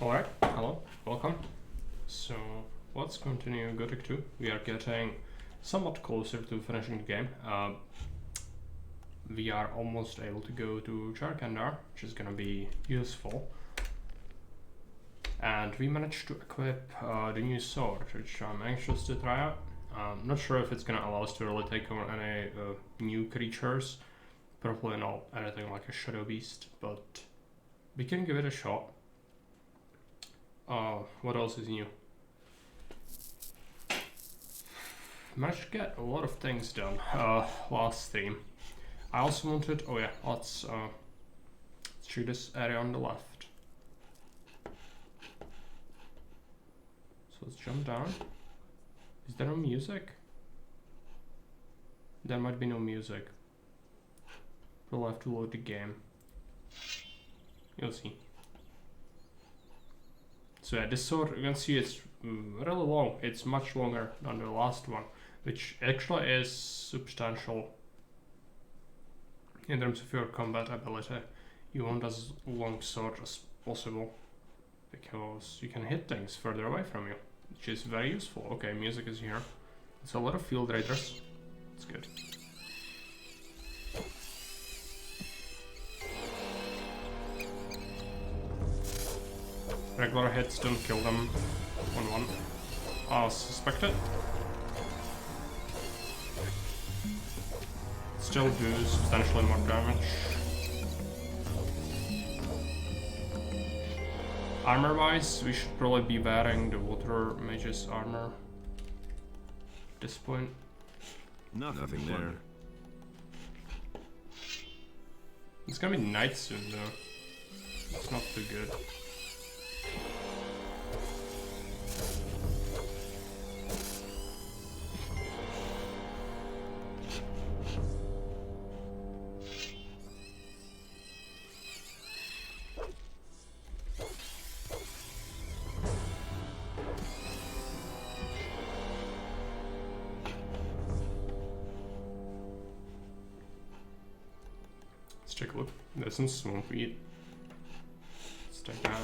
Alright, hello, welcome. So, let's continue Gothic 2. We are getting somewhat closer to finishing the game. We are almost able to go to Jarkandar, which is gonna be useful. And we managed to equip the new sword, which I'm anxious to try out. Not sure if it's gonna allow us to really take on any new creatures. Probably not anything like a shadow beast, but we can give it a shot. What else is new? Managed to get a lot of things done last stream. I also wanted, oh yeah, let's shoot this area on the left. So let's jump down. Is there no music? There might be no music. We'll have to load the game. You'll see. So yeah, this sword, you can see it's really long. It's much longer than the last one, which actually is substantial in terms of your combat ability. You want as long sword as possible because you can hit things further away from you, which is very useful. Okay, music is here. It's a lot of field raiders. It's good. Regular hits don't kill them. 1-1. As suspected. Still do substantially more damage. Armor wise, we should probably be wearing the water mage's armor at this point. Nothing there. It's gonna be night soon though. It's not too good. Let's take a look. There's some swamp weed. Let's take that.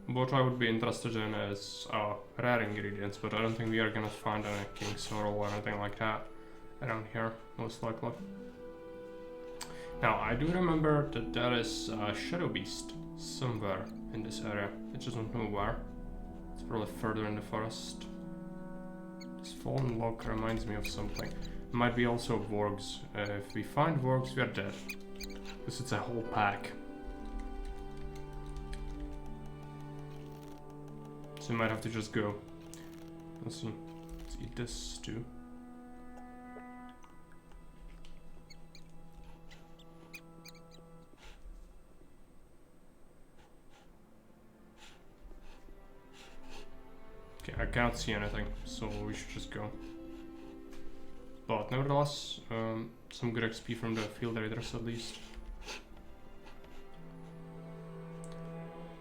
What I would be interested in is rare ingredients, but I don't think we are gonna find any king sorrel or anything like that around here, most likely. Now, I do remember that there is a shadow beast somewhere in this area. I just don't know where. It's probably further in the forest. This fallen log reminds me of something. Might be also wargs. If we find wargs, we are dead. Because it's a whole pack. So we might have to just go. Let's see. Let's eat this too. Okay, I can't see anything, so we should just go. But nevertheless, some good XP from the field raiders at least.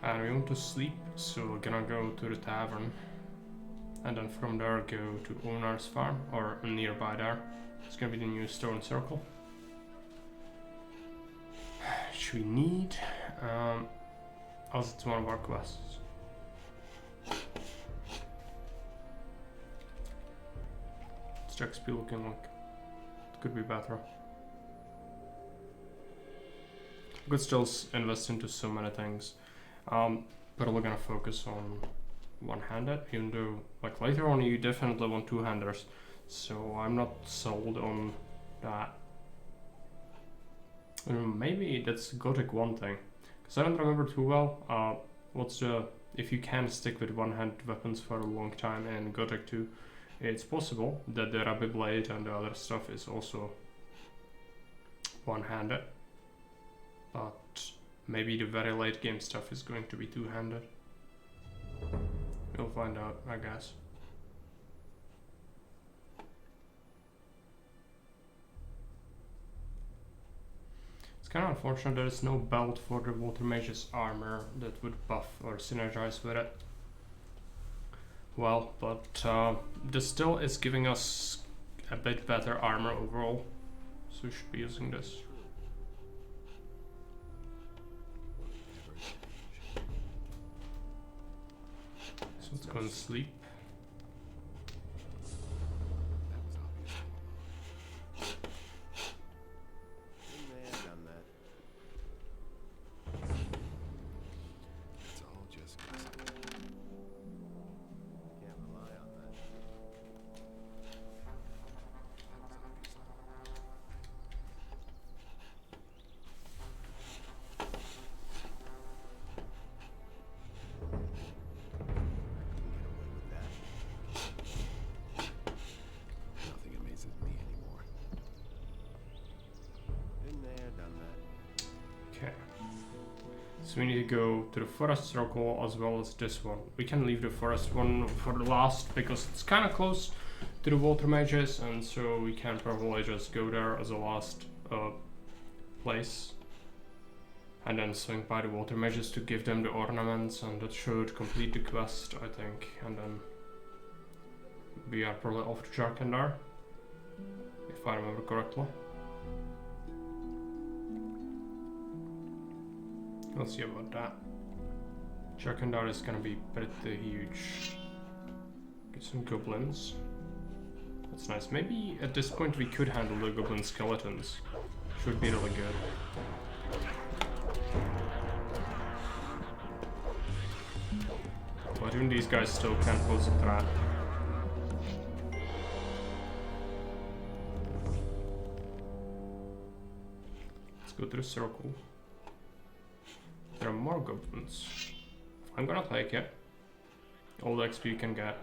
And we want to sleep, so we're gonna go to the tavern. And then from there go to Onar's farm, or nearby there. It's gonna be the new stone circle. Which we need. Also it's one of our quests. XP looking like it could be better. We could still invest into so many things, but we're gonna focus on one-handed, even though like later on you definitely want two-handers, so I'm not sold on that. Maybe that's Gothic 1 thing, because I don't remember too well what's the, if you can stick with one-handed weapons for a long time in Gothic 2. It's possible that the Rabbi Blade and the other stuff is also one-handed, but maybe the very late game stuff is going to be two-handed. We'll find out, I guess. It's kind of unfortunate there is no belt for the water mage's armor that would buff or synergize with it. Well, but this still is giving us a bit better armor overall, so we should be using this. let's go and sleep. Been there, done that. It's all just guessing. Can't rely on that. Nothing amazes me anymore. Been there, done that. Okay. So we need to go to the forest circle as well as this one. We can leave the forest one for the last because it's kind of close to the water mages, and so we can probably just go there as a last place. And then swing by the water mages to give them the ornaments, and that should complete the quest, I think. And then we are probably off to Jarkandar, if I remember correctly. We'll see about that. Jarkandar is gonna be pretty huge. Get some goblins. That's nice. Maybe at this point we could handle the goblin skeletons. Should be really good. But even these guys still can't pose a threat. Let's go to the circle. There are more goblins. I'm gonna take it. All the XP you can get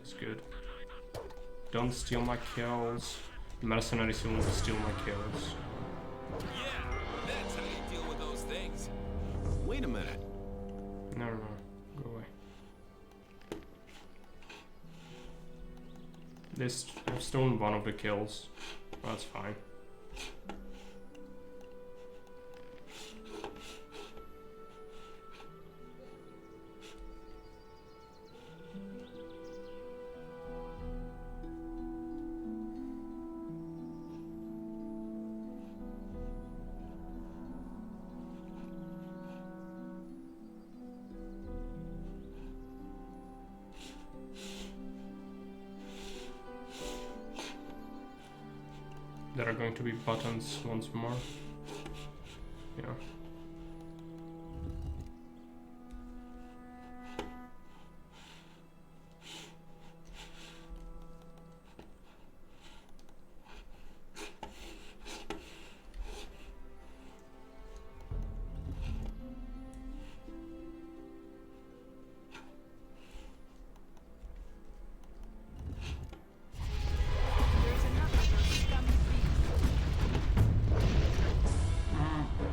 is good. Don't steal my kills. The mercenaries will steal my kills. Yeah, that's how you deal with those things. Wait a minute. No, go away. I've stolen one of the kills. That's fine. There are going to be buttons once more. Yeah.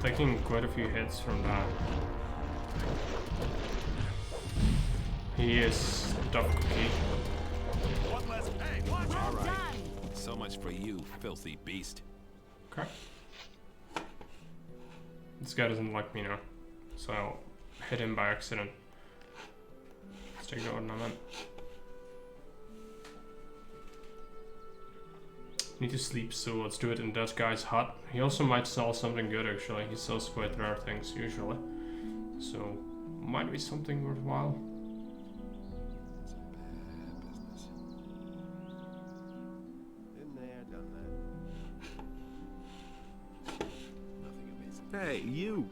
Taking quite a few hits from that. He is tough cookie. One less. Hey, watch. All right. So much for you, filthy beast. Okay. This guy doesn't like me now, so I'll hit him by accident. Let's take the ornament. Need to sleep, so let's do it in that guy's hut. He also might sell something good actually. He sells quite rare things usually. So might be something worthwhile. It's a bad business. Been there, done that. Nothing amazing. Hey, you!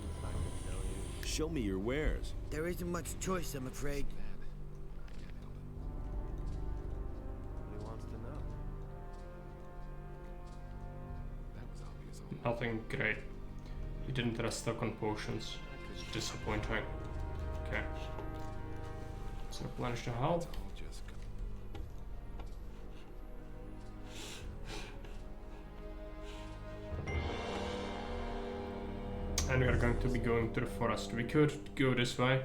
If I could know you. Show me your wares. There isn't much choice, I'm afraid. I can't help it. He wants to know. That was obvious. Nothing great. He didn't restock on potions. It's disappointing. Okay. Let's replenish the health. It's all just. And we are going to be going to the forest. We could go this way,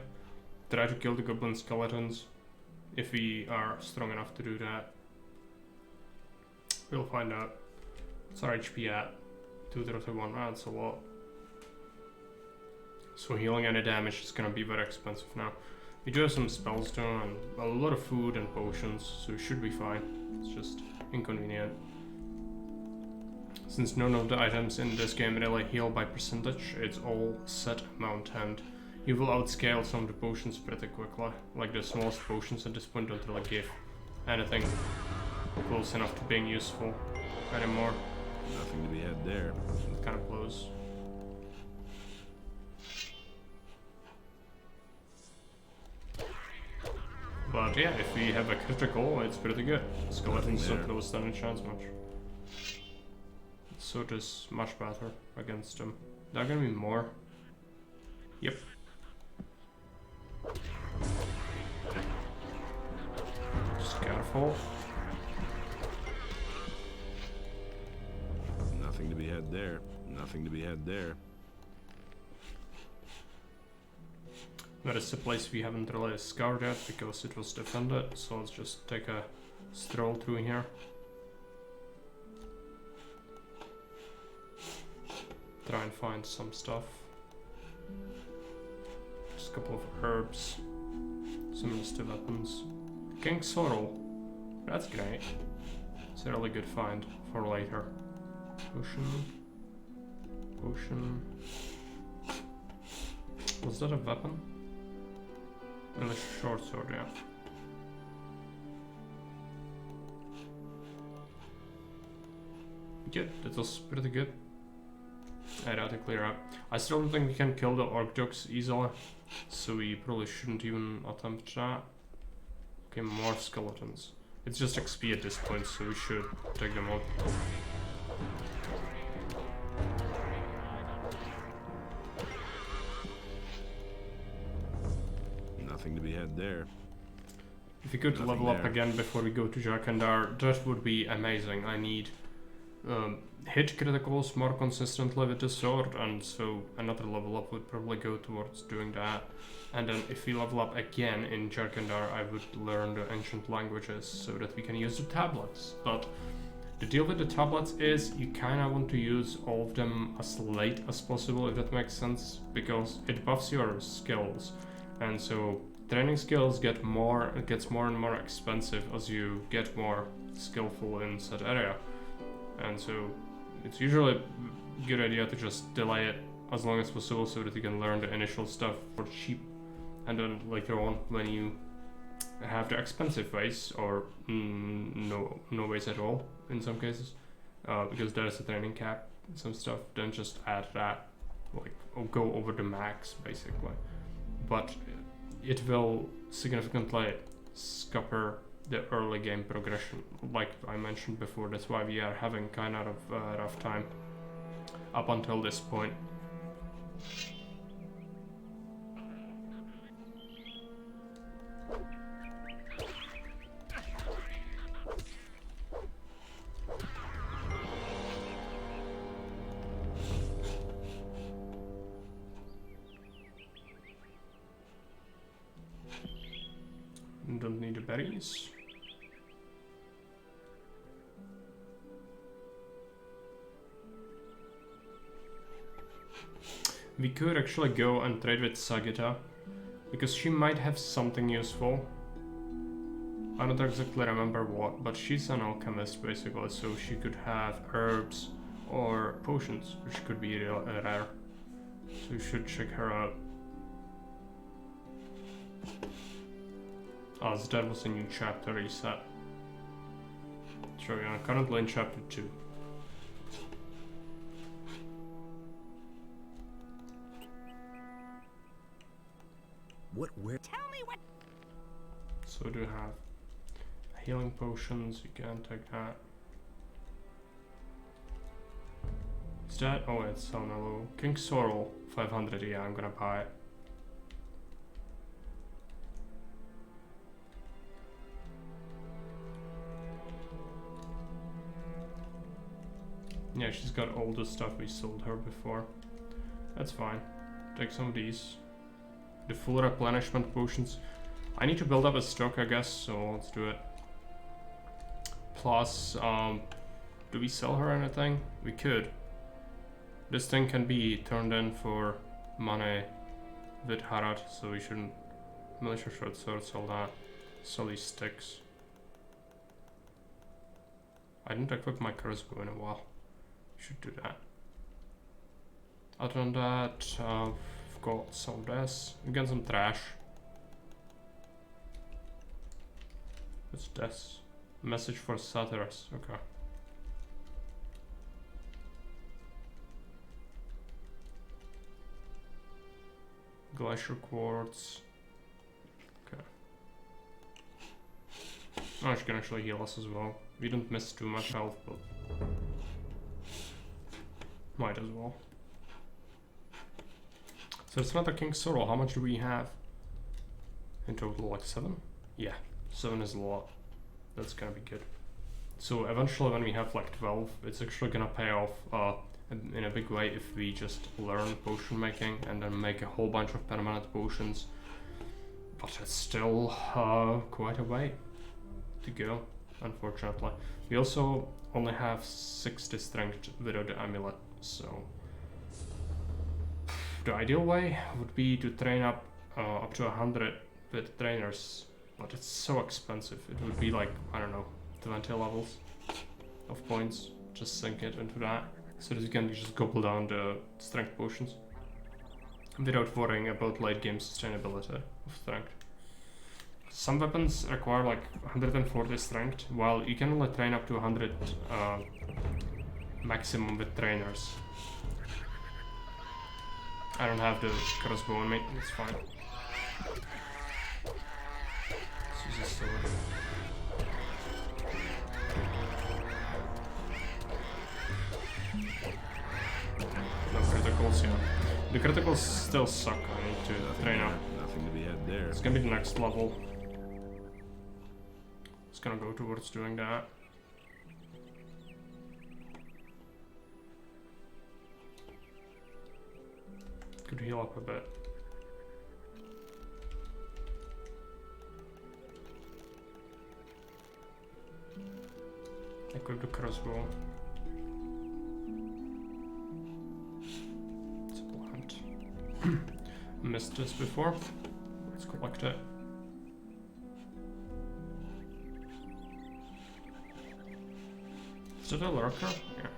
try to kill the goblin skeletons, if we are strong enough to do that. We'll find out. What's our HP at? 231, that's a lot. So healing any damage is gonna be very expensive now. We do have some spells though, and a lot of food and potions, so we should be fine. It's just inconvenient. Since none of the items in this game really heal by percentage, it's all set amount, and you will outscale some of the potions pretty quickly. Like the smallest potions at this point don't really give anything close enough to being useful anymore. Nothing to be had there. It kind of blows. But yeah, if we have a critical, it's pretty good. Skeletons don't really stand a chance much. So it is much better against them. There are gonna be more. Yep. Just careful. Nothing to be had there. Nothing to be had there. That is a place we haven't really scoured yet because it was defended, so let's just take a stroll through here. Try and find some stuff. Just a couple of herbs. Some rusty weapons. King Sorrel. That's great. It's a really good find for later. Potion. Potion. Was that a weapon? And a short sword, yeah. Good, that was pretty good. I had to clear up. I still don't think we can kill the orc dogs easily, so we probably shouldn't even attempt that. Okay, more skeletons. It's just XP at this point, so we should take them out. Nothing to be had there. If we could level up again before we go to Jakandar, that would be amazing. I need hit criticals more consistently with the sword, and so another level up would probably go towards doing that. And then if we level up again in Jakandar, I would learn the ancient languages so that we can use the tablets. But the deal with the tablets is you kind of want to use all of them as late as possible, if that makes sense, because it buffs your skills. And so training skills gets more and more expensive as you get more skillful in said area. And so it's usually a good idea to just delay it as long as possible so that you can learn the initial stuff for cheap. And then later on, when you have the expensive ways, or no ways at all in some cases, because there is a training cap and some stuff, then just add that, like, or go over the max basically. But it will significantly scupper the early game progression, like I mentioned before. That's why we are having kind of a rough time up until this point. Don't need the berries. We could actually go and trade with Sagita, because she might have something useful. I don't exactly remember what, but she's an alchemist basically, so she could have herbs or potions, which could be rare. So we should check her out. As that was a new chapter reset. So we are currently in chapter 2. Where? Tell me what. So we do have healing potions, you can take that. Is that? Oh, it's Sonalo. King Sorrel, 500, yeah, I'm gonna buy it. Yeah, she's got all the stuff we sold her before. That's fine. Take some of these. The full replenishment potions. I need to build up a stock, I guess, so let's do it. Plus, do we sell her anything? We could. This thing can be turned in for money with Harad, so we shouldn't. Militia short sword, sell that. Sell these sticks. I didn't equip my crossbow in a while. Should do that. Other than that, I've got some of this. We got some trash. What's this? Message for Satyrus. Okay. Glacier quartz. Okay. Oh, she can actually heal us as well. We don't miss too much health, but might as well. So it's not a King Sorrel. How much do we have in total? Like 7? Yeah, 7 is a lot. That's gonna be good. So eventually, when we have like 12, it's actually gonna pay off in a big way if we just learn potion making and then make a whole bunch of permanent potions. But it's still quite a way to go, unfortunately. We also only have 60 strength without the amulet, so the ideal way would be to train up to 100 with trainers, but it's so expensive. It would be like, I don't know, 20 levels of points. Just sink it into that, so that you can just gobble down the strength potions without worrying about late game sustainability of strength. Some weapons require like 140 strength, while you can only train up to 100 maximum with trainers. I don't have the crossbow on me, it's fine. Let's use a sword. No criticals, yeah. The criticals still suck, I need to train up. Nothing to be had there. It's gonna be the next level. It's gonna go towards doing that. Could heal up a bit. Equip the crossbow. It's a plant. Missed this before. Let's collect it. Is it a lurker? Yeah.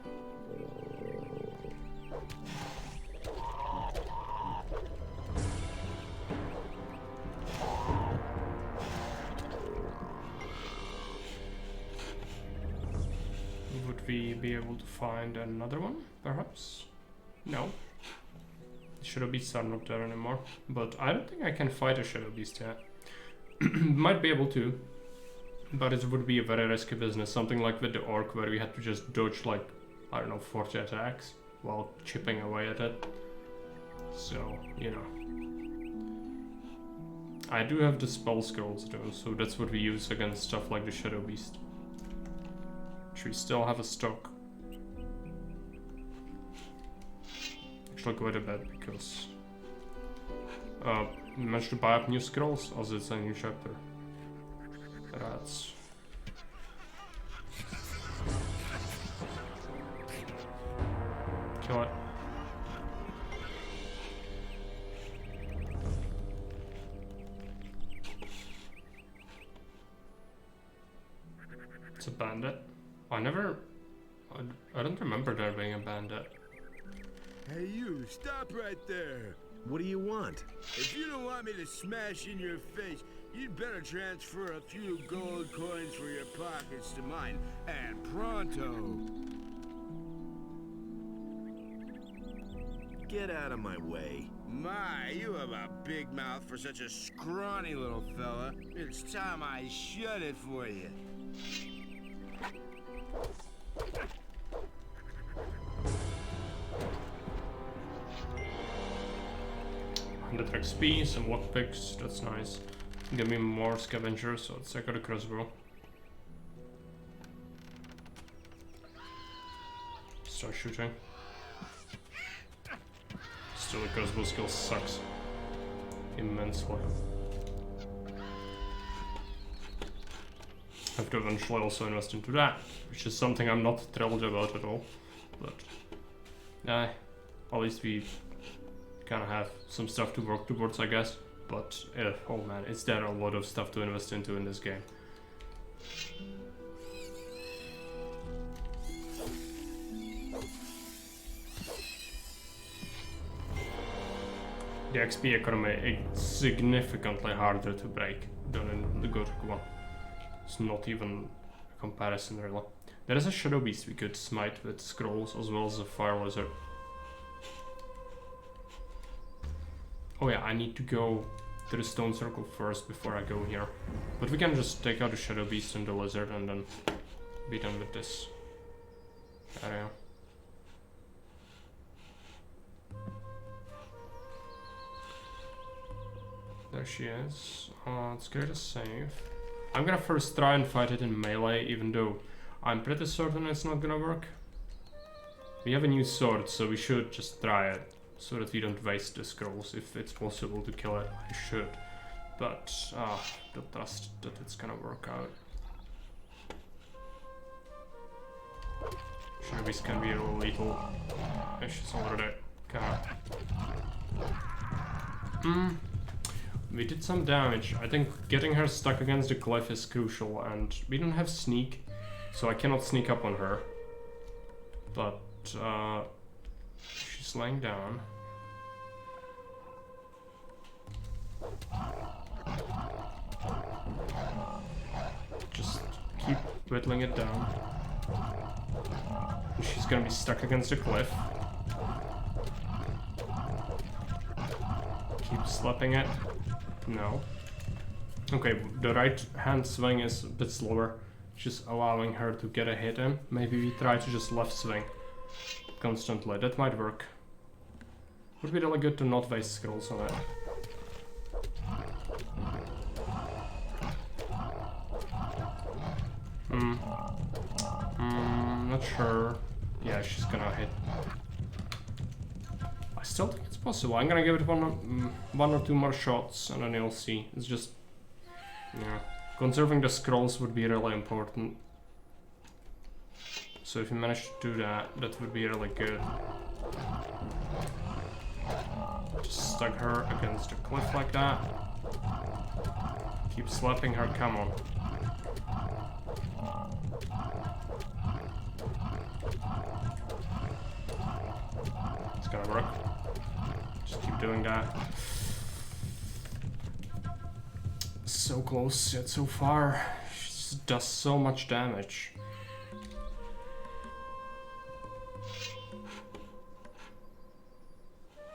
Would we be able to find another one, perhaps? No. The Shadow Beasts are not there anymore, but I don't think I can fight a Shadow Beast yet. Might be able to, but it would be a very risky business, something like with the Orc where we had to just dodge like, I don't know, 40 attacks while chipping away at it. So, you know. I do have the spell scrolls though, so that's what we use against stuff like the Shadow Beast. Which we still have a stock. Actually quite a bit, because we managed to buy up new scrolls as it's a new chapter. Rats. Kill it. It's a bandit. I don't remember there being a bandit. Hey you, stop right there. What do you want? If you don't want me to smash in your face, you'd better transfer a few gold coins for your pockets to mine, and pronto. Get out of my way. My, you have a big mouth for such a scrawny little fella. It's time I shut it for you. 100 XP, some lockpicks, that's nice. Give me more scavengers, so let's check out the crossbow. Start shooting. Still, the crossbow skill sucks immensely. Have to eventually also invest into that, which is something I'm not thrilled about at all. But at least we kind of have some stuff to work towards, I guess. But oh man, is there a lot of stuff to invest into in this game? the XP economy is significantly harder to break than in the Gothic one. It's not even a comparison really. There is a Shadow Beast we could smite with scrolls as well as a Fire Lizard. Oh yeah, I need to go to the Stone Circle first before I go here. But we can just take out the Shadow Beast and the Lizard and then be done with this area. There she is. Let's get a save. I'm gonna first try and fight it in melee, even though I'm pretty certain it's not gonna work. We have a new sword, so we should just try it, so that we don't waste the scrolls. If it's possible to kill it, I should. But, don't trust that it's gonna work out. Shinobi's can be a little lethal. Yeah, she's already kinda... We did some damage. I think getting her stuck against the cliff is crucial, and we don't have sneak, so I cannot sneak up on her. But, she's laying down. Just keep whittling it down. She's gonna be stuck against the cliff. Keep slapping it. No. Okay, the right hand swing is a bit slower, just allowing her to get a hit in. Maybe we try to just left swing constantly. That might work. Would be really good to not waste scrolls on it. Not sure. Yeah, she's gonna hit. I still think it's possible. I'm gonna give it one or two more shots and then you'll see. It's just, yeah, conserving the scrolls would be really important. So if you manage to do that, that would be really good. Just stuck her against the cliff like that. Keep slapping her, come on. It's gonna work. Just keep doing that. So close yet so far. She just does so much damage.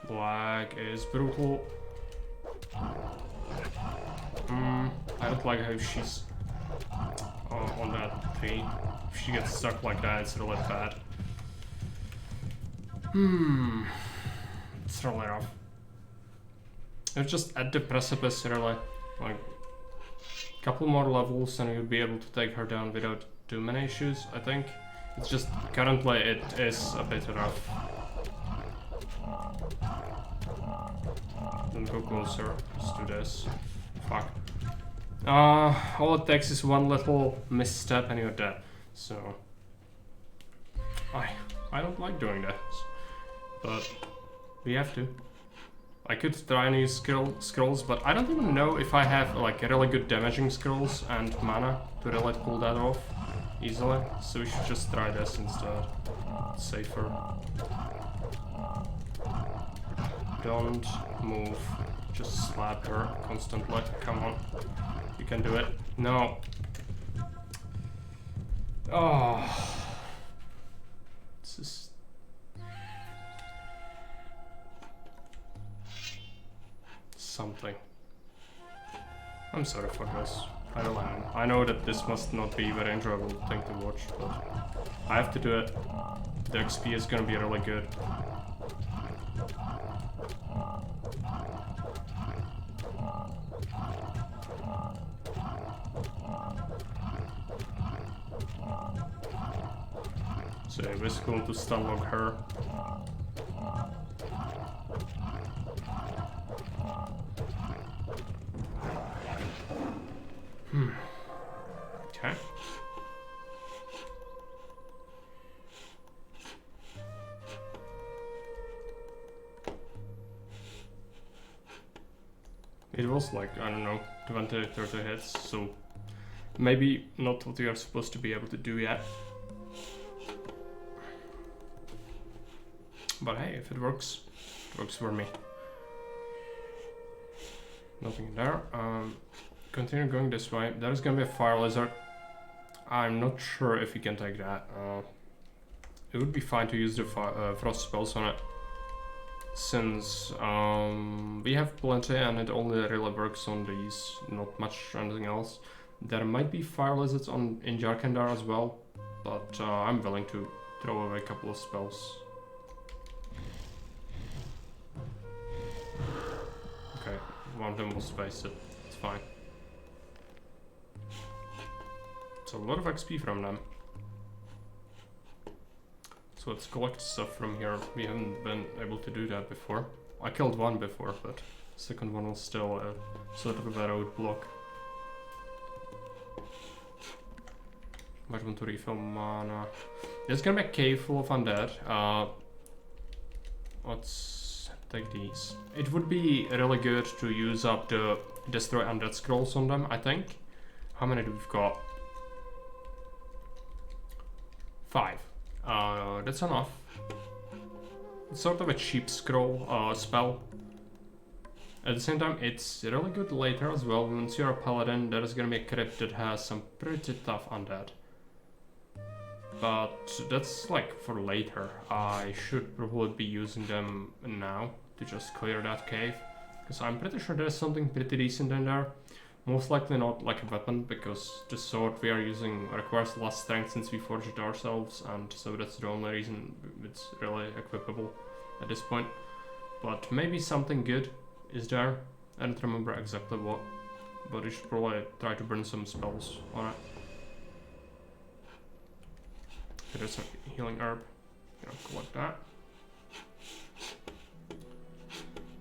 Lag is brutal. I don't like how she's on that tree. If she gets stuck like that, it's really bad. It's really rough. It's just at the precipice, really. Like, a couple more levels and you'll be able to take her down without too many issues, I think. It's just, currently it is a bit rough. Don't go closer, just do this. Fuck. All it takes is one little misstep and you're dead. So, I don't like doing that, but we have to. I could try and use scrolls, but I don't even know if I have like really good damaging scrolls and mana to really pull that off easily. So we should just try this instead. It's safer. Don't move. Just slap her constantly. Come on. You can do it. No. Oh. This is... something. I'm sorry for this. I don't know. I know that this must not be a very enjoyable thing to watch, but I have to do it. The XP is gonna be really good. So yeah, we're going to stun lock her. Okay. It was like, I don't know, 20-30 hits, so maybe not what you are supposed to be able to do yet. But hey, if it works for me. Nothing there. Continue going this way. There's gonna be a fire lizard. I'm not sure if we can take that. It would be fine to use the frost spells on it, since we have plenty and it only really works on these, not much anything else. There might be fire lizards in Jarkandar as well, but I'm willing to throw away a couple of spells. Okay, one of them was wasted. It's fine. It's a lot of XP from them. So let's collect stuff from here. We haven't been able to do that before. I killed one before, but the second one was still a sort of a roadblock. Might want to refill mana. There's gonna be a cave full of undead. Let's take these. It would be really good to use up the destroy undead scrolls on them, I think. How many do we've got? 5. That's enough. It's sort of a cheap scroll spell. At the same time, it's really good later as well. Once you're a paladin, there is gonna be a crypt that has some pretty tough undead. But that's like for later. I should probably be using them now to just clear that cave, because I'm pretty sure there's something pretty decent in there. Most likely not like a weapon, because the sword we are using requires less strength since we forged it ourselves, and so that's the only reason it's really equipable at this point. But maybe something good is there. I don't remember exactly what, but you should probably try to burn some spells on it. There's some healing herb. Collect that.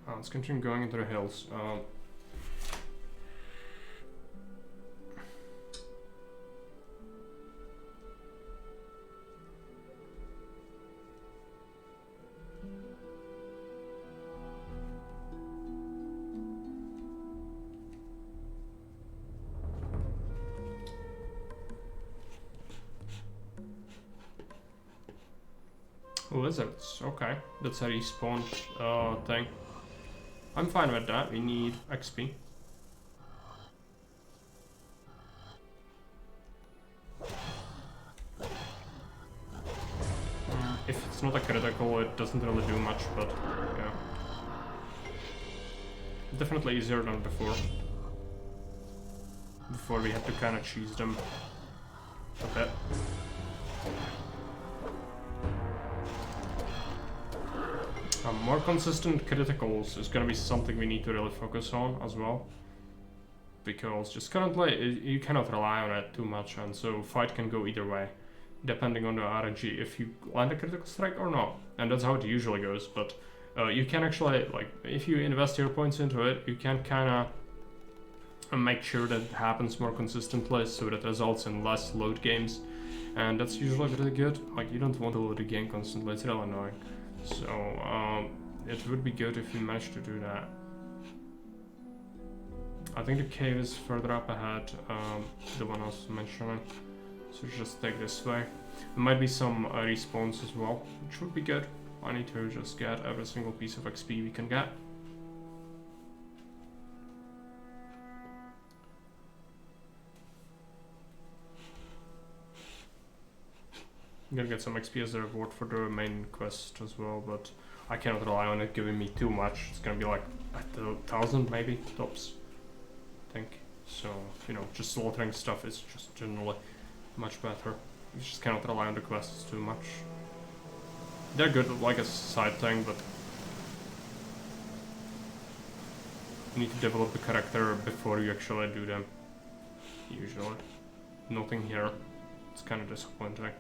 Let's continue going into the hills. Lizards, okay. That's a respawn thing. I'm fine with that, we need XP. If it's not a critical, it doesn't really do much, but yeah. Definitely easier than before. Before we had to kind of cheese them a bit. More consistent criticals is gonna be something we need to really focus on as well. Because just currently, you cannot rely on it too much, and so fight can go either way, depending on the RNG, if you land a critical strike or not. And that's how it usually goes, but you can actually, like, if you invest your points into it, you can kinda make sure that it happens more consistently, so that results in less load games. And that's usually really good. Like, you don't want to load the game constantly, it's really annoying. So, it would be good if you managed to do that. I think the cave is further up ahead, the one I was mentioning. So just take this way. There might be some respawns as well, which would be good. I need to just get every single piece of XP we can get. I'm gonna get some XP as a reward for the main quest as well, but I cannot rely on it giving me too much. It's gonna be like 1,000 maybe, tops, I think. So, you know, just slaughtering stuff is just generally much better. You just cannot rely on the quests too much. They're good like a side thing, but you need to develop the character before you actually do them, usually. Nothing here. It's kind of disappointing.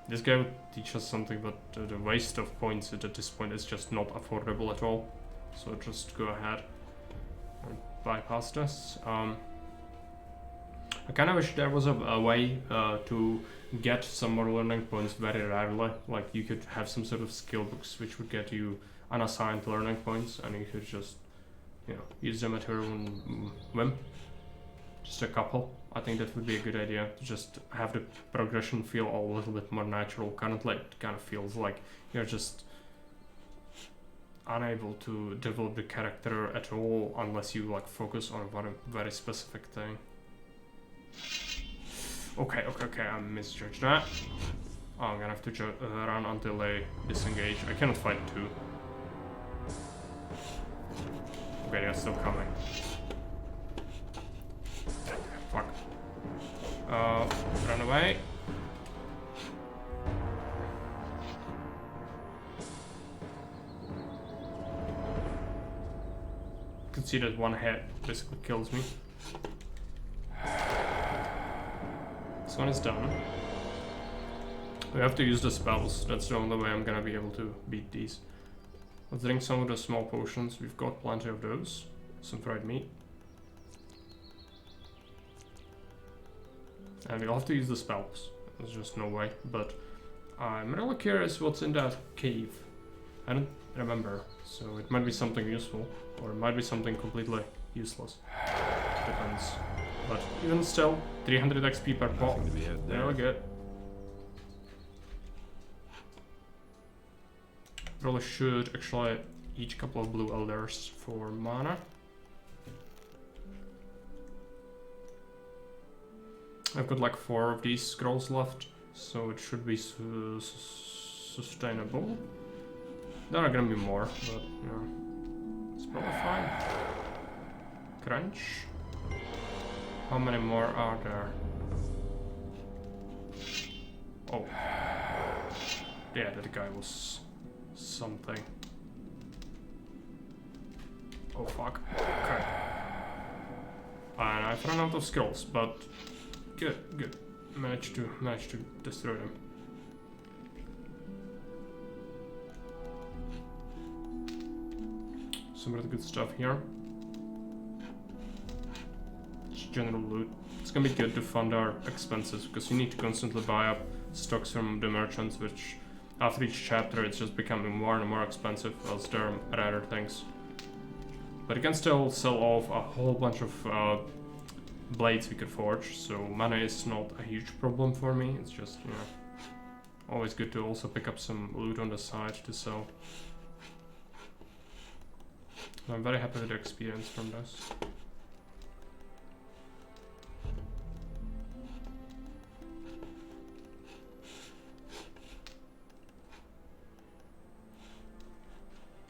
This guy would teach us something, but the waste of points at this point is just not affordable at all. So just go ahead and bypass this. I kind of wish there was a way to get some more learning points very rarely. Like you could have some sort of skill books which would get you unassigned learning points, and you could just, you know, use them at your own whim. Just a couple. I think that would be a good idea, to just have the progression feel a little bit more natural. Currently it kind of feels like you're just unable to develop the character at all unless you like focus on one very specific thing. Okay, I misjudged that. Oh, I'm gonna have to run until they disengage. I cannot fight two. Okay, they're still coming. Fuck. Run away. You can see that one hit basically kills me. This one is done. We have to use the spells. That's the only way I'm gonna be able to beat these. Let's drink some of the small potions. We've got plenty of those. Some fried meat. And we'll have to use the spells. There's just no way. But I'm really curious what's in that cave. I don't remember. So it might be something useful. Or it might be something completely useless. Depends. But even still, 300 XP per pop. Really good. Probably should actually eat a couple of blue elders for mana. I've got like 4 of these scrolls left, so it should be sustainable. There are gonna be more, but you know, it's probably fine. Crunch. How many more are there? Oh. Yeah, that guy was something. Oh fuck. Okay. And I've run out of scrolls, but good. Managed to destroy them. Some really good stuff here. Just general loot. It's gonna be good to fund our expenses because you need to constantly buy up stocks from the merchants, which after each chapter it's just becoming more and more expensive as there are rarer things. But you can still sell off a whole bunch of blades we could forge, so money is not a huge problem for me. It's just, you know, always good to also pick up some loot on the side to sell. I'm very happy with the experience from this.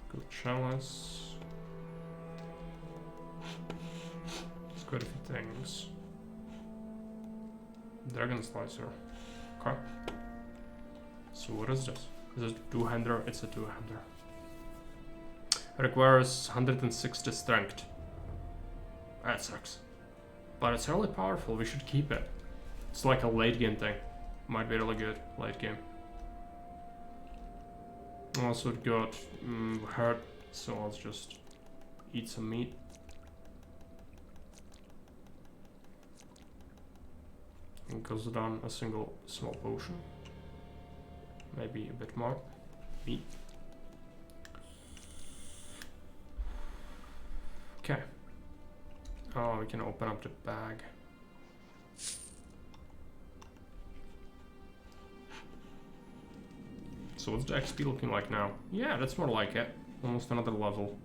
Good chalice. There's quite a few things. Dragon slicer. Okay. So what is this? Is it a two-hander? It's a two-hander. Requires 160 strength. That sucks. But it's really powerful, we should keep it. It's like a late game thing. Might be really good late game. Also it got hurt, so let's just eat some meat. And goes down a single small potion. Maybe a bit more. Meat. Okay. Oh, we can open up the bag. So what's the XP looking like now? Yeah, that's more like it. Almost another level.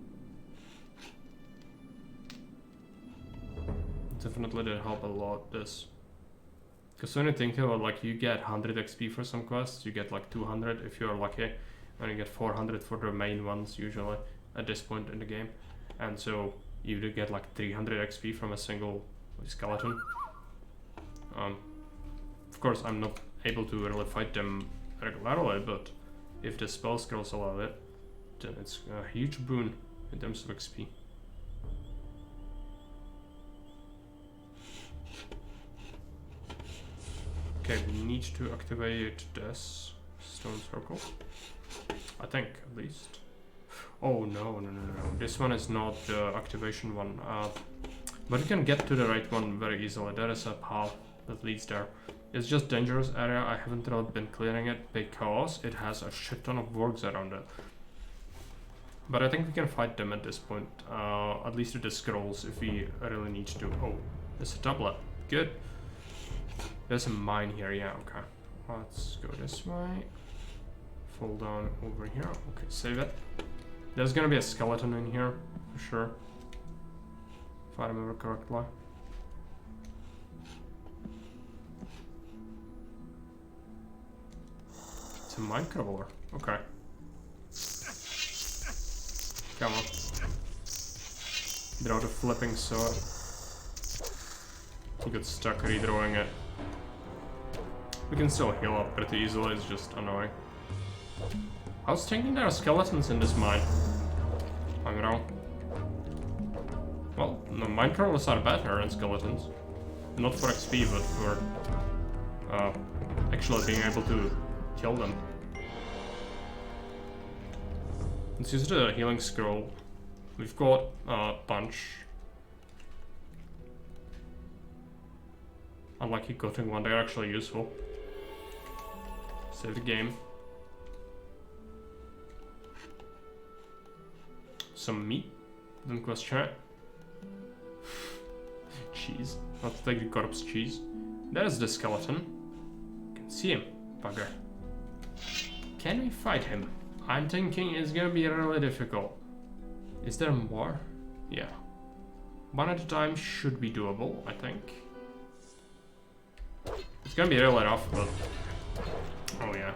Definitely did help a lot, this. Because when you think about, like, you get 100 XP for some quests, you get like 200 if you're lucky, and you get 400 for the main ones usually at this point in the game. And so you do get like 300 XP from a single skeleton. Of course, I'm not able to really fight them regularly, but if the spell scrolls allow it, then it's a huge boon in terms of XP. Okay, we need to activate this stone circle. I think, at least. Oh no. This one is not the activation one. But you can get to the right one very easily. There is a path that leads there. It's just dangerous area. I haven't really been clearing it because it has a shit ton of wargs around it. But I think we can fight them at this point. At least with the scrolls if we really need to. Oh, there's a tablet. Good. There's a mine here. Yeah, okay. Let's go this way. Fall down over here. Okay, save it. There's gonna be a skeleton in here, for sure. If I remember correctly. It's a mine crawler. Okay. Come on. Draw the flipping sword. He got stuck redrawing it. We can still heal up pretty easily, it's just annoying. I was thinking there are skeletons in this mine. I'm wrong. Well, no, mine crawlers are better than skeletons. Not for XP, but for actually being able to kill them. Let's use the healing scroll. We've got a bunch. Unlucky Gothic one, they're actually useful. Save the game. Some meat. Don't question it. Cheese. Not to take the corpse cheese. There's the skeleton. You can see him, bugger. Can we fight him? I'm thinking it's gonna be really difficult. Is there more? Yeah. One at a time should be doable, I think. It's gonna be really rough, but... Oh yeah.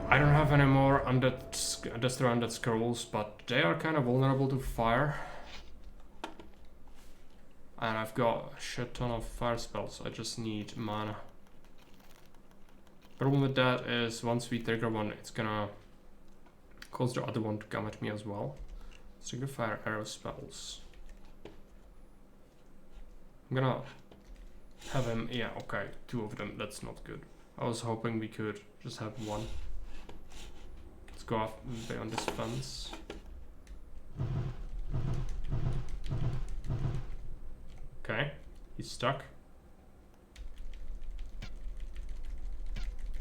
I don't have any more Destroy Undead Scrolls, but they are kind of vulnerable to fire. And I've got a shit ton of fire spells, I just need mana. Problem with that is once we trigger one, it's gonna cause the other one to come at me as well. Let's take the fire arrow spells. I'm gonna have him, yeah, okay, 2 of them, that's not good. I was hoping we could just have 1. Let's go off on this fence. Okay, he's stuck.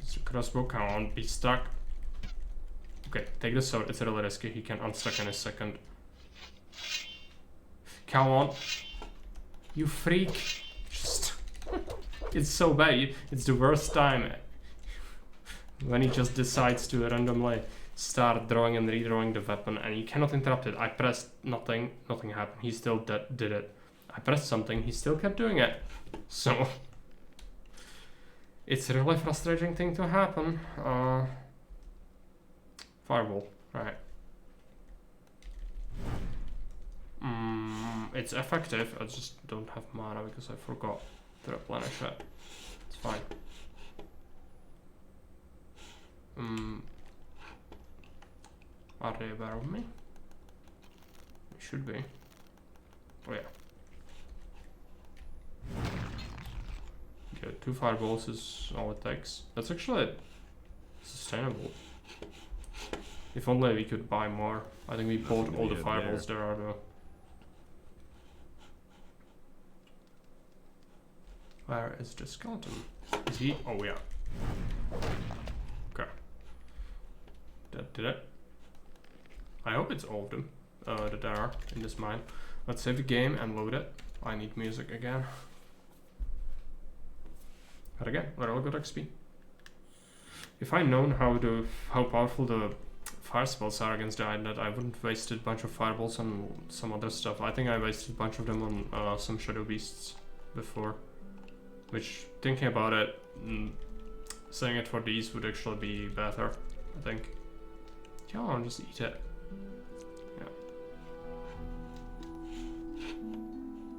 It's a crossbow, come on, be stuck. Okay, take the sword, it's really risky, he can unstuck in a second. Come on. You freak. Just... it's so bad, it's the worst time. When he just decides to randomly start drawing and redrawing the weapon and you cannot interrupt it. I pressed nothing, nothing happened, he still did it. I pressed something, he still kept doing it. So... it's a really frustrating thing to happen. Fireball, right. It's effective, I just don't have mana because I forgot to replenish it. It's fine. Are they aware of me? They should be. Oh yeah. Okay, 2 fireballs is all it takes. That's actually sustainable. If only we could buy more. I think we bought all the fireballs there are though. Where is the skeleton? Is he? Oh yeah. Okay. That did it. I hope it's all of them that there are in this mine. Let's save the game and load it. I need music again. But again, we're all good XP. If I'd known how powerful the fire spells are against the undead, I wouldn't wasted a bunch of fireballs on some other stuff. I think I wasted a bunch of them on some shadow beasts before. Which, thinking about it, saying it for these would actually be better, I think. Come on, just eat it. Yeah.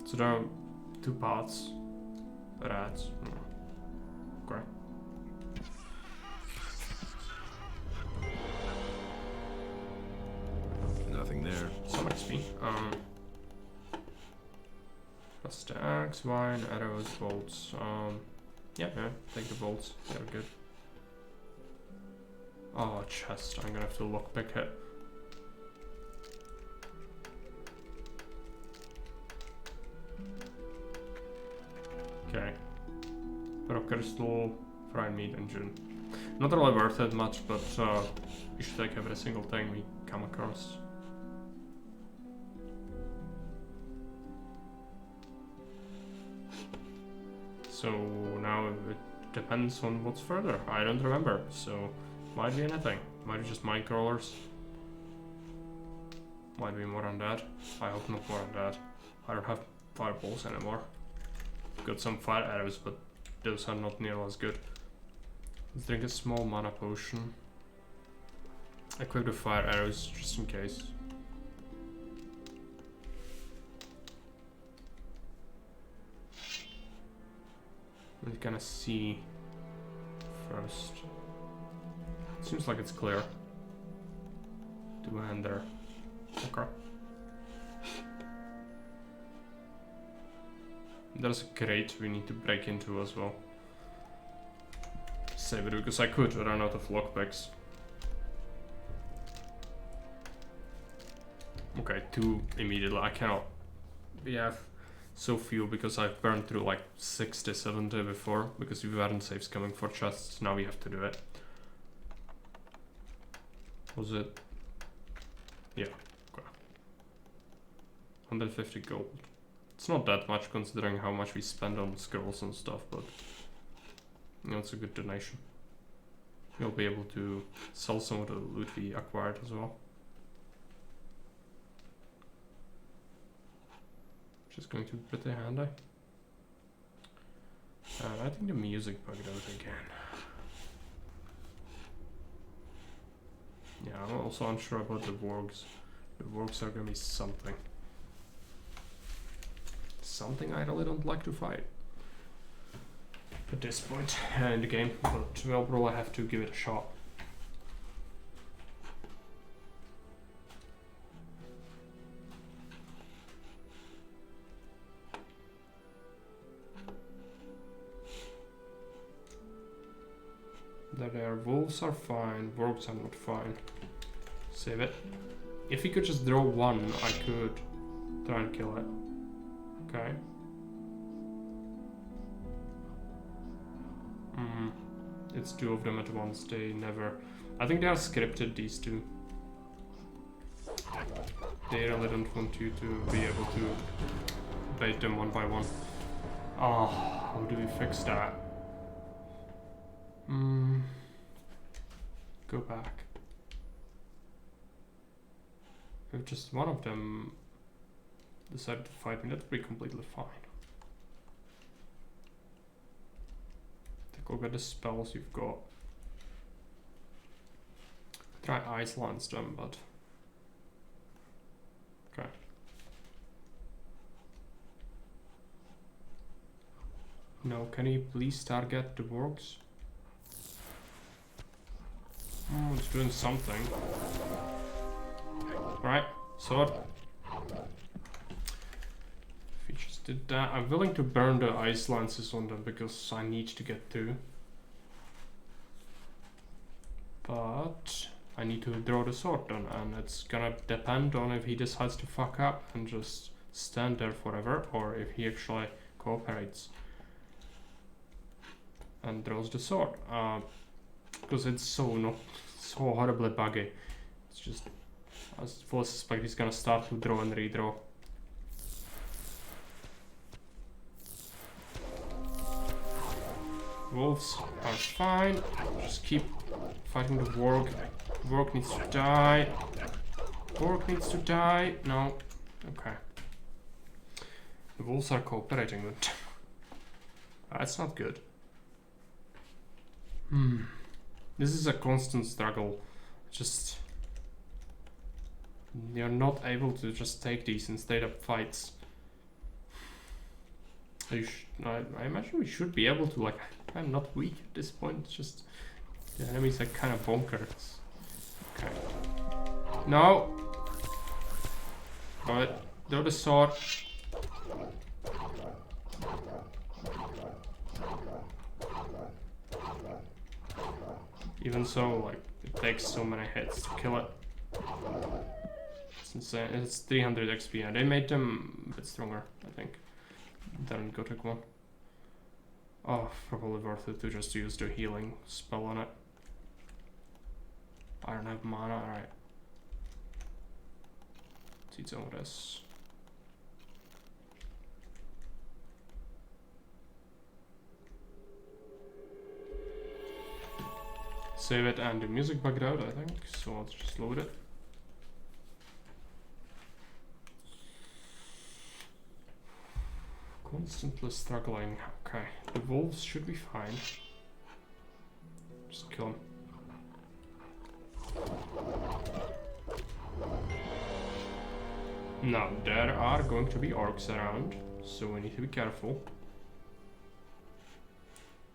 So there are 2 paths. Rats. Okay. Nothing there. Some XP. Plus the axe, wine, arrows, bolts. Yeah, take the bolts. They're good. Oh, chest. I'm gonna have to lockpick it. Okay. Rock crystal, fried meat engine. Not really worth it much, but we should take every single thing we come across. So now it depends on what's further. I don't remember, so might be anything. Might be just mine crawlers. Might be more than that. I hope not more than that. I don't have fireballs anymore. Got some fire arrows, but those are not nearly as good. Let's drink a small mana potion. Equip the fire arrows just in case. Let's kind of see first. Seems like it's clear. To end there. Okay. There's a crate we need to break into as well. Save it because I could run out of lockpicks. Okay, 2 immediately. I cannot. We have so few because I've burned through like 60, 70 before because we weren't saves coming for chests. Now we have to do it. Was it? Yeah. Okay. 150 gold. It's not that much considering how much we spend on scrolls and stuff, but you know, it's a good donation. We'll be able to sell some of the loot we acquired as well. Which is going to be pretty handy. I think the music bugged out again. Yeah, I'm also unsure about the wargs. The wargs are gonna be something. Something I really don't like to fight at this point in the game, but overall I have to give it a shot. There, wolves are fine, wargs are not fine. Save it. If he could just draw one, I could try and kill it. Okay. It's 2 of them at once, they never... I think they are scripted, these 2. They really don't want you to be able to bait them one by one. Oh, how do we fix that? Go back. If just one of them decided to fight me, that would be completely fine. Take a look at the spells you've got. Try Ice Lance them, but... Okay. No, can you please target the wargs? Oh, it's doing something. Right, sword. If we just did that, I'm willing to burn the ice lances on them because I need to get through. But I need to draw the sword then, and it's gonna depend on if he decides to fuck up and just stand there forever, or if he actually cooperates and draws the sword. Because it's so horribly buggy. It's just, I fully suspect he's gonna start to draw and redraw. Wolves are fine. Just keep fighting the warg. Warg needs to die. Warg needs to die. No. Okay. The wolves are cooperating, but that's not good. This is a constant struggle. Just you're not able to just take these and straight up fights. I imagine we should be able to, like, I'm not weak at this point, it's just the enemies are kind of bonkers. Okay. No! Alright, throw the sword. Even so, like, it takes so many hits to kill it. It's insane. It's 300 XP, and they made them a bit stronger, I think, than Gothic one. Oh, probably worth it to just use the healing spell on it. I don't have mana, alright. Let's eat some of this. Save it, and the music bugged out, I think, so let's just load it. Constantly struggling. Okay, the wolves should be fine. Just kill them. Now, there are going to be orcs around, so we need to be careful.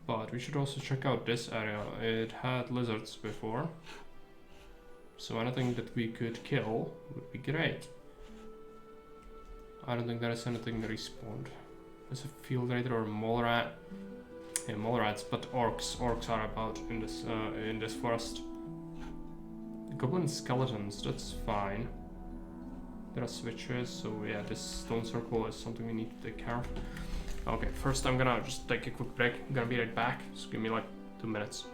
But we should also check out this area. It had lizards before, so anything that we could kill would be great. I don't think there is anything respawned. There's a field raider or a mole rat. Yeah, mole rats, but orcs are about in this forest. Goblin skeletons, that's fine. There are switches, so yeah, this stone circle is something we need to take care of. Okay, first I'm gonna just take a quick break. I'm gonna be right back. Just give me like 2 minutes.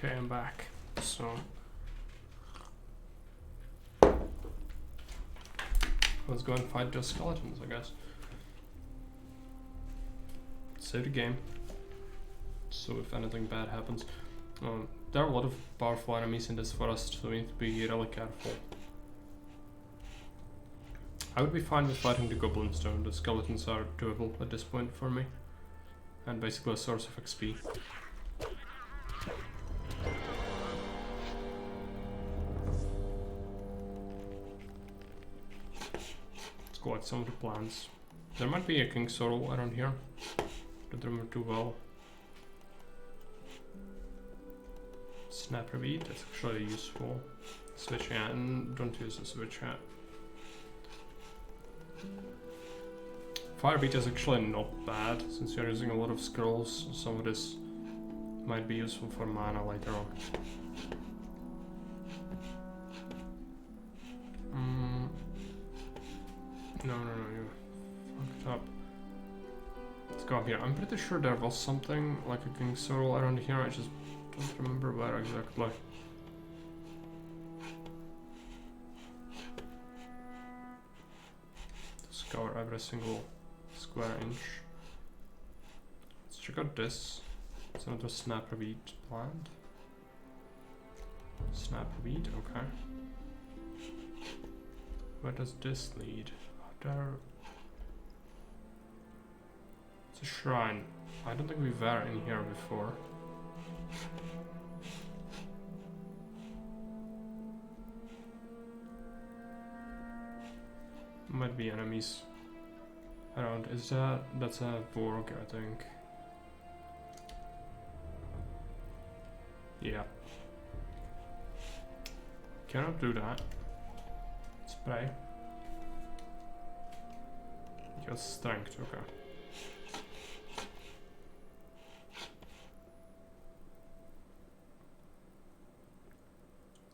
Okay, I'm back. So let's go and fight those skeletons, I guess. Save the game. So if anything bad happens. There are a lot of powerful enemies in this forest, so we need to be really careful. I would be fine with fighting the goblins though. The skeletons are doable at this point for me. And basically a source of XP. Go at some of the plants. There might be a king sorrel around here. Don't remember too well. Snapper bead, that's actually useful. Switch hand, don't use the switch hand. Fire beat is actually not bad, since you're using a lot of scrolls. Some of this might be useful for mana later on. No, you fucked up. Let's go up here. I'm pretty sure there was something like a king sorrel around here. I just don't remember where exactly. Just cover every single square inch. Let's check out this. It's another snapperweed plant. Snapperweed, okay. Where does this lead? There. It's a shrine. I don't think we were in here before. Might be enemies around. Is that's a Vorg, I think. Yeah. Cannot do that. Spray. Just strength, okay.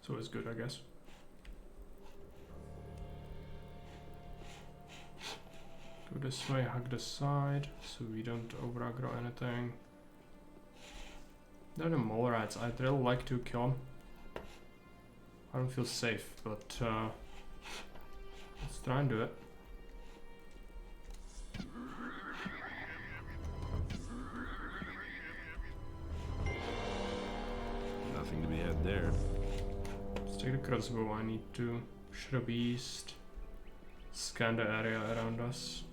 It's always good, I guess. Go this way, hug the side, so we don't over aggro anything. They're the mole rats. I'd really like to kill them. I don't feel safe, but let's try and do it. Nothing to be had there. Let's take the crossbow. I need to Shadow Beast, scan the area around us.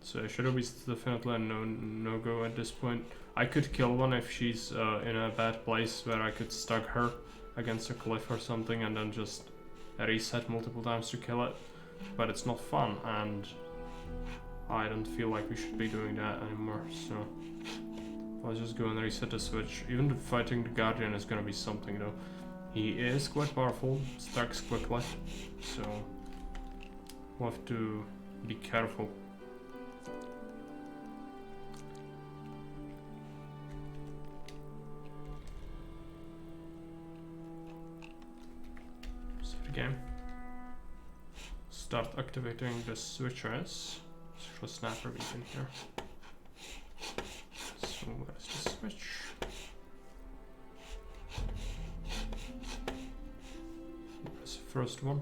So Shadow Beast is definitely a no-go at this point. I could kill one if she's in a bad place where I could stuck her against a cliff or something and then just reset multiple times to kill it. But it's not fun, and I don't feel like we should be doing that anymore, so I'll just go and reset the switch. Even fighting the Guardian is gonna be something though. He is quite powerful, stacks quickly, so we'll have to be careful. Save the game. Start activating the switches. There's a snapper beacon here. So where's the switch? Where's the first one?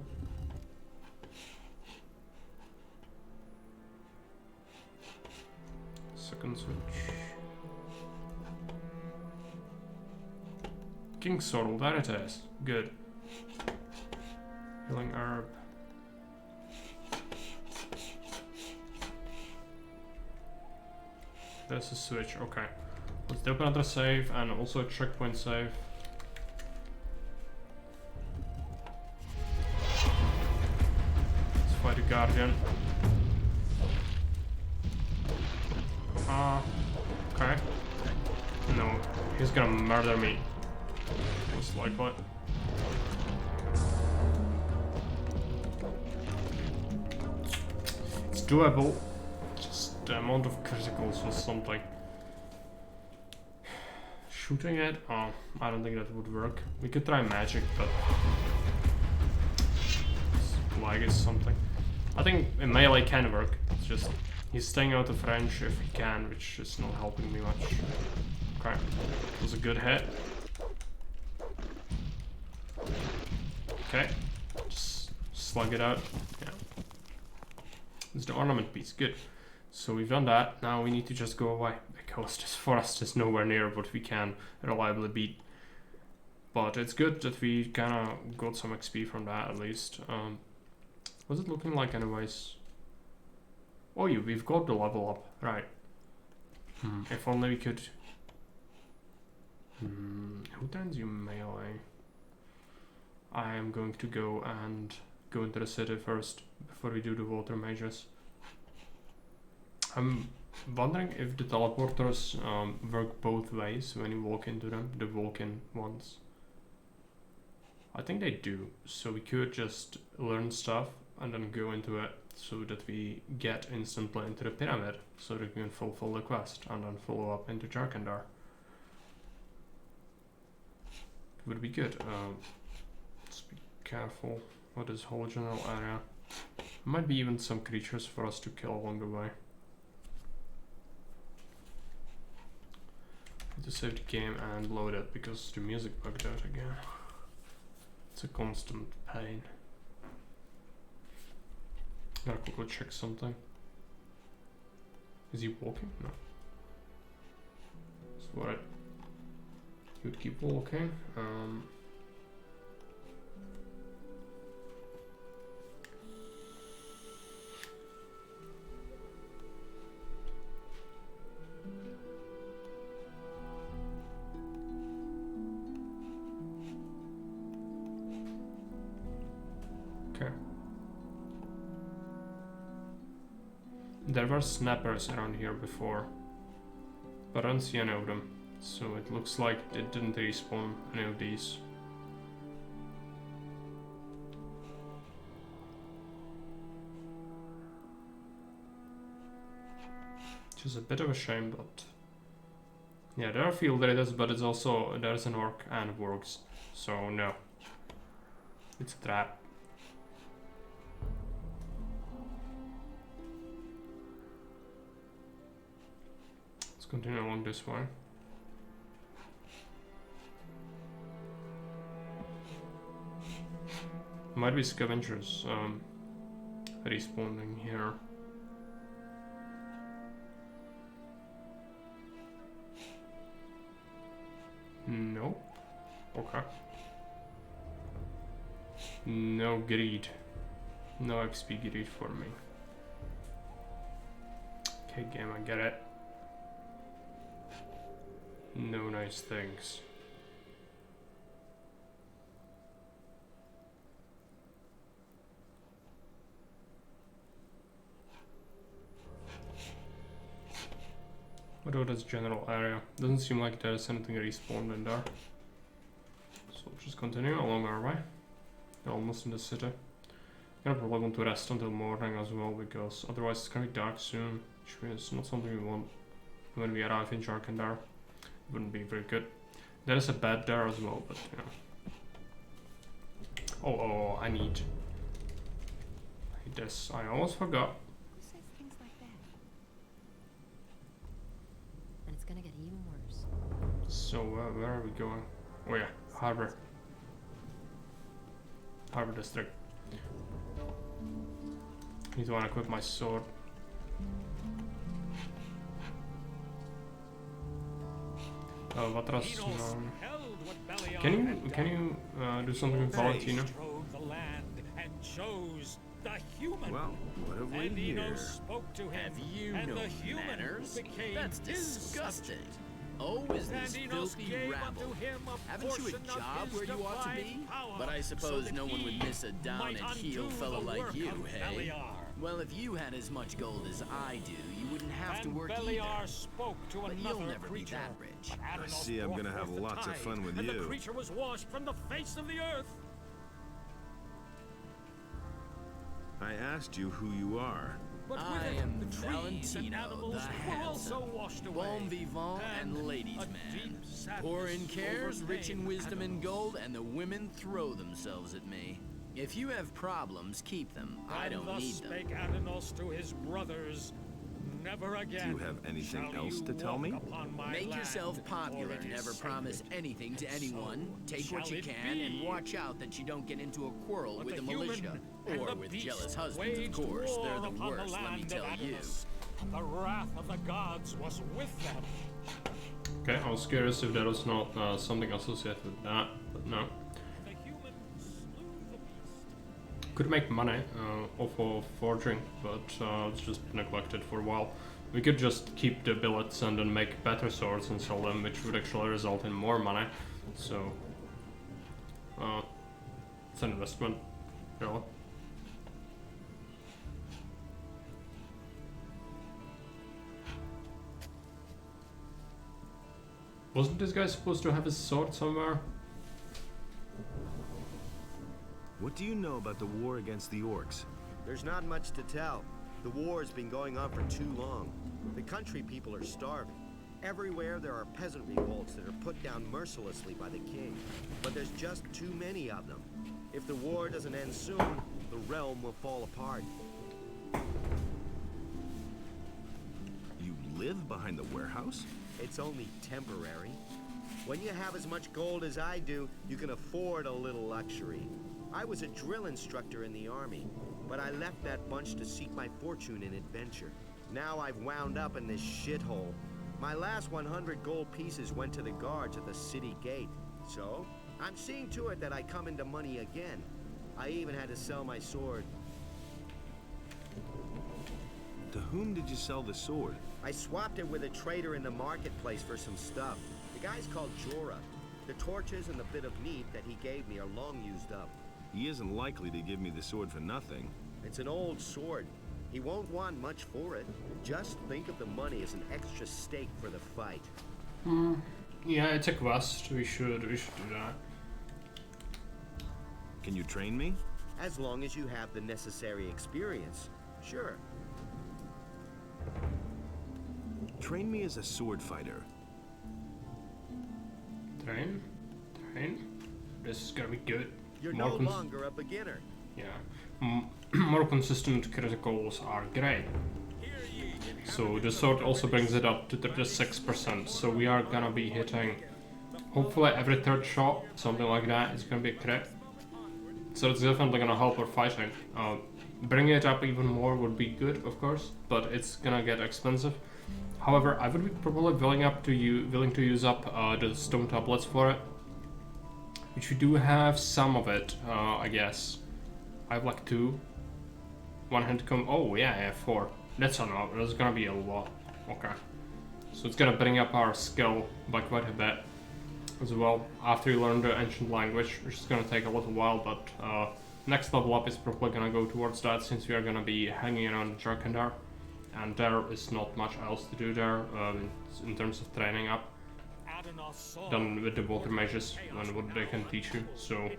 Second switch. King Sorrel, there it is. Good. Healing herb. There's a switch, okay. Let's do another save and also a checkpoint save. Let's fight the Guardian. Okay. No, he's gonna murder me. Most likely. It's doable. The amount of criticals was something. Shooting it? Oh, I don't think that would work. We could try magic, but flag is something. I think in melee can work. It's just he's staying out of range if he can, which is not helping me much. Okay, it was a good hit. Okay, just slug it out. Yeah, it's the ornament piece. Good. So we've done that, now we need to just go away, because this forest is nowhere near what we can reliably beat. But it's good that we kinda got some XP from that at least. What's it looking like anyways? Oh yeah, we've got the level up, right. If only we could... who turns you melee? I am going to go into the city first, before we do the water mages. I'm wondering if the teleporters work both ways when you walk into them, the walk-in ones. I think they do, so we could just learn stuff and then go into it so that we get instantly into the pyramid, so that we can fulfill the quest and then follow up into Jarkandar. It would be good. Let's be careful with this whole general area. Might be even some creatures for us to kill along the way. To save the game and load it because the music bugged out again. It's a constant pain. Gotta quickly check something. Is he walking? No. That's what he would keep walking. There were snappers around here before, but I don't see any of them, so it looks like it didn't respawn any of these. Which is a bit of a shame, but yeah, there are field raiders, but it's also there's an orc and wargs, so no. It's a trap. Let's continue along this way. Might be scavengers respawning here. No. Okay. No greed. No XP greed for me. Okay, game, I get it. No nice things. What about this general area? Doesn't seem like there's anything respawned in there. So we'll just continue along our way. We're almost in the city. Gonna probably want to rest until morning as well, because otherwise it's gonna be dark soon, which is not something we want when we arrive in Jarkandar. Wouldn't be very good. There is a bed there as well, but you know. Oh, I need this. I almost forgot. Who says things like that? And it's gonna get even worse. So where are we going? Oh yeah, Harbor. Harbor District. Need to equip my sword. Vatras, can you do something with Valentina? Well, what have we here? Have you no manners? That's disgusting. Oh, is this filthy rabble? Haven't you a job where you ought to be? But I suppose no one would miss a down-and-heel fellow like you, hey? Well, if you had as much gold as I do, you wouldn't have to work either. But you'll never be that rich. I see I'm gonna have lots of fun with you. The creature was washed from the face of the earth. I asked you who you are. But I with it, am the trees and Valentino, animals the were also handsome, washed away. bon vivant and ladies' a man. deep sadness Poor in cares, rich in overcame wisdom and animals. gold, and the women throw themselves at me. If you have problems, keep them. I And don't thus need them. spake Adanos to his brothers, never again. Do you have anything shall else you to tell walk me? upon my Make land, yourself popular, for it is never sacred. promise anything to And anyone. so Take what shall you it can, and be. watch out that you don't get into a quarrel But with the human militia. and Or the with beast jealous husbands, of waged course. They're war the upon worst, let me land tell of you. Adanos. The wrath of the gods was with them. Okay, I was curious if there was not something associated with that, but no. The humans slew the beast. Could make money off of forging, but it's just neglected for a while. We could just keep the billets and then make better swords and sell them, which would actually result in more money. So, it's an investment, really. Wasn't this guy supposed to have his sword somewhere? What do you know about the war against the orcs? There's not much to tell. The war has been going on for too long. The country people are starving. Everywhere there are peasant revolts that are put down mercilessly by the king. But there's just too many of them. If the war doesn't end soon, the realm will fall apart. You live behind the warehouse? It's only temporary. When you have as much gold as I do, you can afford a little luxury. I was a drill instructor in the army, but I left that bunch to seek my fortune in adventure. Now I've wound up in this shithole. My last 100 gold pieces went to the guards at the city gate. So, I'm seeing to it that I come into money again. I even had to sell my sword. To whom did you sell the sword? I swapped it with a trader in the marketplace for some stuff. The guy's called Jorah. The torches and the bit of meat that he gave me are long used up. He isn't likely to give me the sword for nothing. It's an old sword. He won't want much for it. Just think of the money as an extra stake for the fight. Yeah, it's a quest. We should do that. Can you train me? As long as you have the necessary experience. Sure. Train me as a sword fighter. Train. This is gonna be good. You're more no longer a beginner. more consistent criticals are great. So the sword also brings it up to 36%, so we are gonna be hitting hopefully every third shot, something like that, is gonna be a crit. So it's definitely gonna help our fighting. Bringing it up even more would be good, of course, but it's gonna get expensive. However, I would be probably willing to use up the stone tablets for it, which we do have some of it, I guess. I have like 2. One hand come. Oh yeah, I have 4. That's enough. That's gonna be a lot. Okay, so it's gonna bring up our skill by quite a bit as well. After you learn the ancient language, which is gonna take a little while, but next level up is probably gonna go towards that, since we are gonna be hanging around Jarkandar, and there is not much else to do there in terms of training up than with the water mages and what they can teach you. So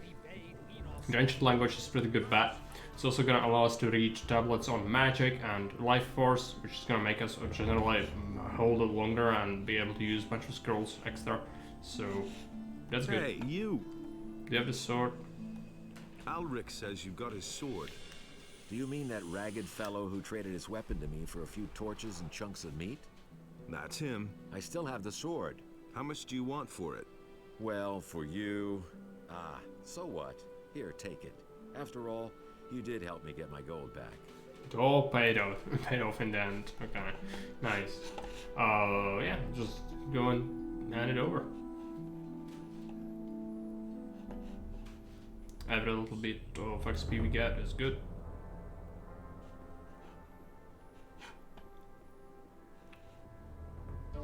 the ancient language is pretty good bet. It's also gonna allow us to read tablets on magic and life force, which is gonna make us generally hold it longer and be able to use a bunch of scrolls extra. So that's good. Hey, you! Do you have the sword? Alric says you've got his sword. Do you mean that ragged fellow who traded his weapon to me for a few torches and chunks of meat? That's him. I still have the sword. How much do you want for it? Well, for you... Ah, so what? Here, take it. After all, you did help me get my gold back. It all paid off in the end. Okay, nice. Yeah, just go and hand it over. Every little bit of XP we get is good. But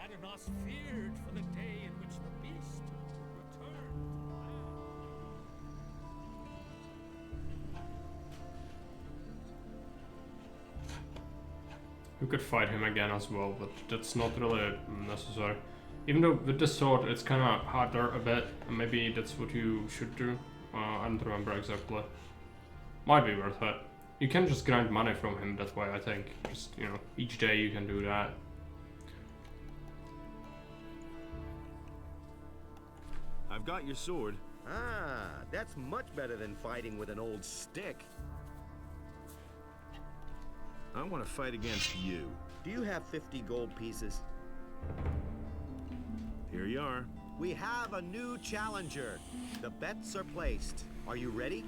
Adanos feared for the day in which the beast returned. You could fight him again as well, but that's not really necessary. Even though with the sword it's kind of harder a bit, and maybe that's what you should do. I don't remember exactly. Might be worth it. You can just grind money from him that way, I think. Just, you know, each day you can do that. I've got your sword. Ah, that's much better than fighting with an old stick. I want to fight against you. Do you have 50 gold pieces? Here you are. We have a new challenger. The bets are placed. Are you ready?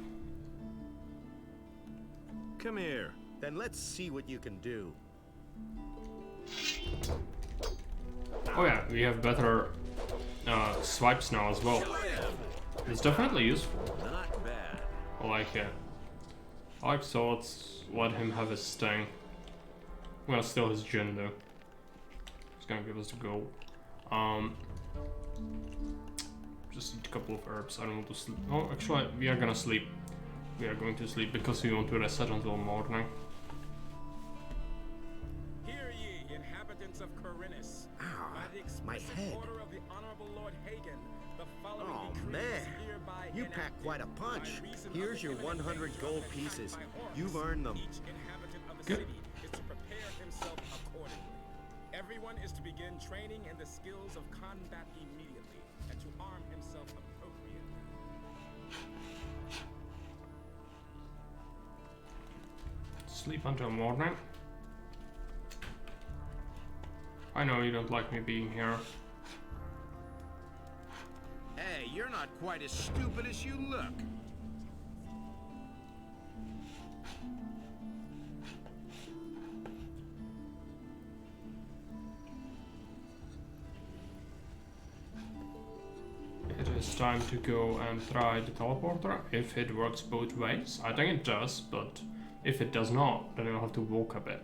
Come here. Then let's see what you can do. Oh yeah, we have better swipes now as well. It's definitely useful. Not bad. I like it. I like swords. Let him have his sting. I'm gonna steal his gin though. He's gonna give us the gold. Just eat a couple of herbs. I don't want to sleep. Oh, actually, we are gonna sleep. We are going to sleep because we want to reset until morning. Hear ye, inhabitants of Corinus. Ah, By the my explicit head. order of the Honorable Lord Hagen, the following Oh decree man, is hereby you packed quite a enacted. punch. By reason of Here's the your imminent 100 danger gold of attack pieces. by horse, You've earned them. Each inhabitant of the Good. city is to prepare himself accordingly. Everyone is to begin training in the skills of combat immediately, and to arm himself appropriately. Sleep until morning. I know you don't like me being here. Hey, you're not quite as stupid as you look. It is time to go and try the teleporter, if it works both ways. I think it does, but if it does not, then I'll have to walk a bit.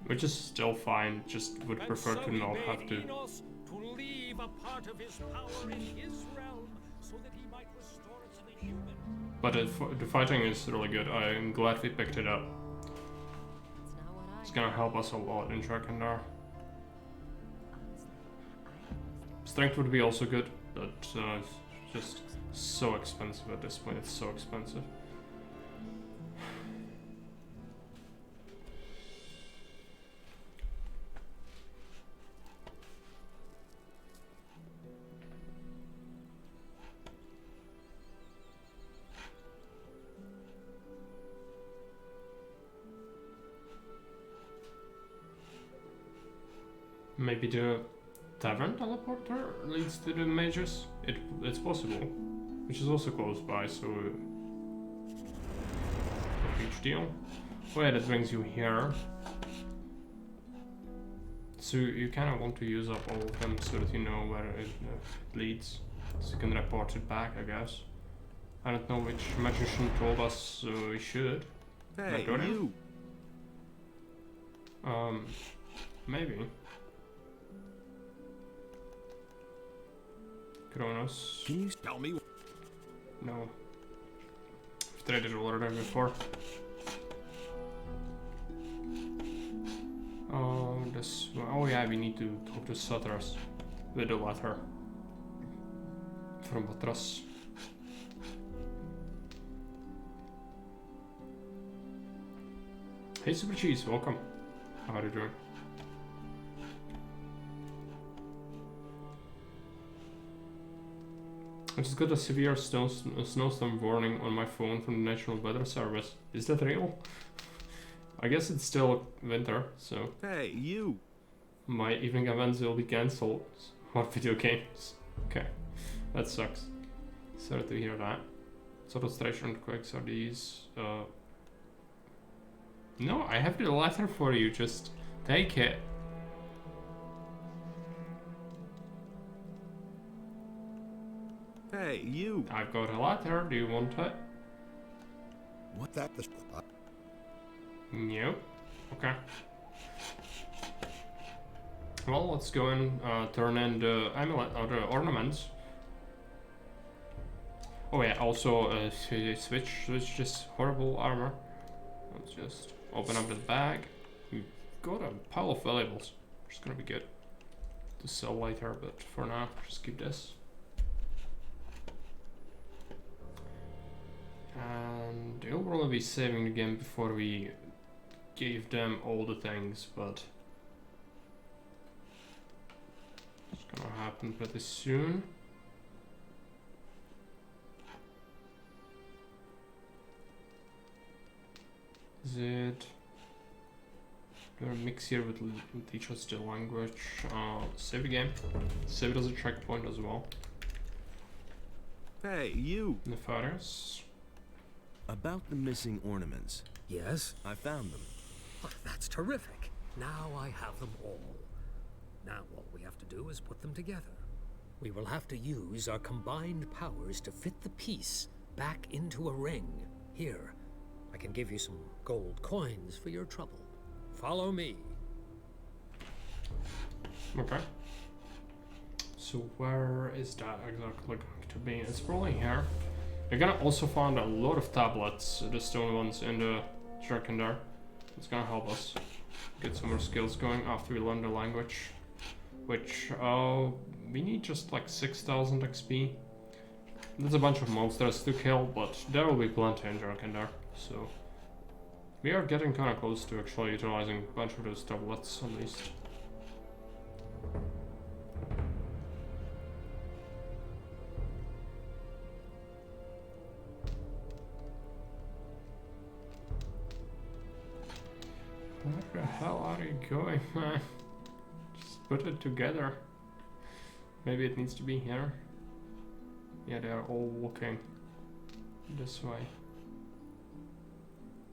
Which is still fine, just would prefer to not have to. Enos to leave a part of his power in his realm so that he might restore it to the human. But the fighting is really good. I'm glad we picked it up. That's not what I It's gonna help us a lot in Drakendar. Strength would be also good, but it's just so expensive at this point. It's so expensive. Maybe the tavern teleporter leads to the mages? It's possible. Which is also close by, so... no huge deal. Oh yeah, that brings you here. So you kind of want to use up all of them so that you know where it leads. So you can report it back, I guess. I don't know which magician told us we should. Hey, Go there? you! Maybe. Kronos. Can you tell me? No. I've traded water there before. Oh, this. Oh yeah, we need to talk to Sutras with the letter from Batras. Hey Super Cheese, welcome. How are you doing? I just got a severe snowstorm warning on my phone from the National Weather Service. Is that real? I guess it's still winter, so... Hey, you! My evening events will be cancelled. What video games? Okay, that sucks. Sorry to hear that. So illustration quakes are these. No, I have the letter for you. Just take it. Hey, you! I've got a letter. Do you want it? What that was? No. Okay. Well, let's go and turn in the amulet or the ornaments. Oh yeah, also switch this horrible armor. Let's just open up the bag. We got a pile of valuables, which is gonna be good to sell later, but for now, just keep this. And they'll probably be saving the game before we gave them all the things, but it's gonna happen pretty soon. Is it? They're mix here with teach us the language. Save the game. Save it as a checkpoint as well. Hey, you! Nefarious. About the missing ornaments. Yes? I found them. Oh, that's terrific. Now I have them all. Now what we have to do is put them together. We will have to use our combined powers to fit the piece back into a ring. Here, I can give you some gold coins for your trouble. Follow me. Okay. So where is that exactly going to be? It's probably here. You're gonna also find a lot of tablets, the stone ones in the dragon there. It's gonna help us get some more skills going after we learn the language. Which, we need just like 6,000 XP. There's a bunch of monsters to kill, but there will be plenty in dragon there. So we are getting kind of close to actually utilizing a bunch of those tablets at least. Where the hell are you going, man? Just put it together. Maybe it needs to be here. Yeah, they are all walking this way.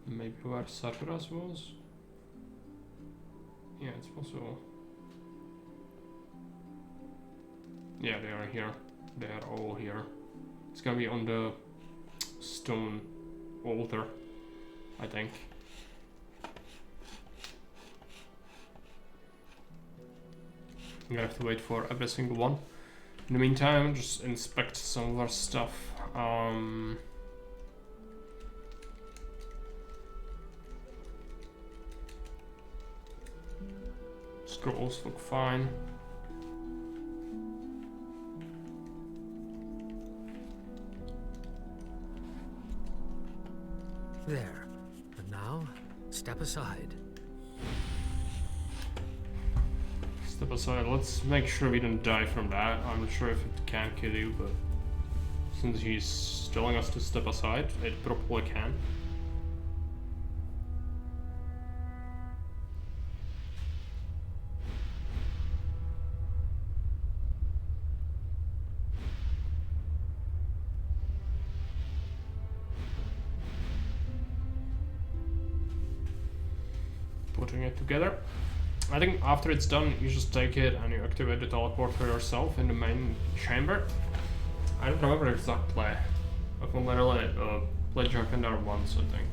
Maybe where Sakura's was? Yeah, it's possible. Yeah, they are here. They are all here. It's gonna be on the stone altar, I think. I'm gonna have to wait for every single one. In the meantime, just inspect some of our stuff. Scrolls look fine. There. And now, step aside. Step aside. Let's make sure we don't die from that. I'm not sure if it can kill you, but since he's telling us to step aside, it probably can. putting it together. I think after it's done, you just take it and you activate the teleporter yourself in the main chamber. I don't remember exactly. I've only really played Jakandar once, I think.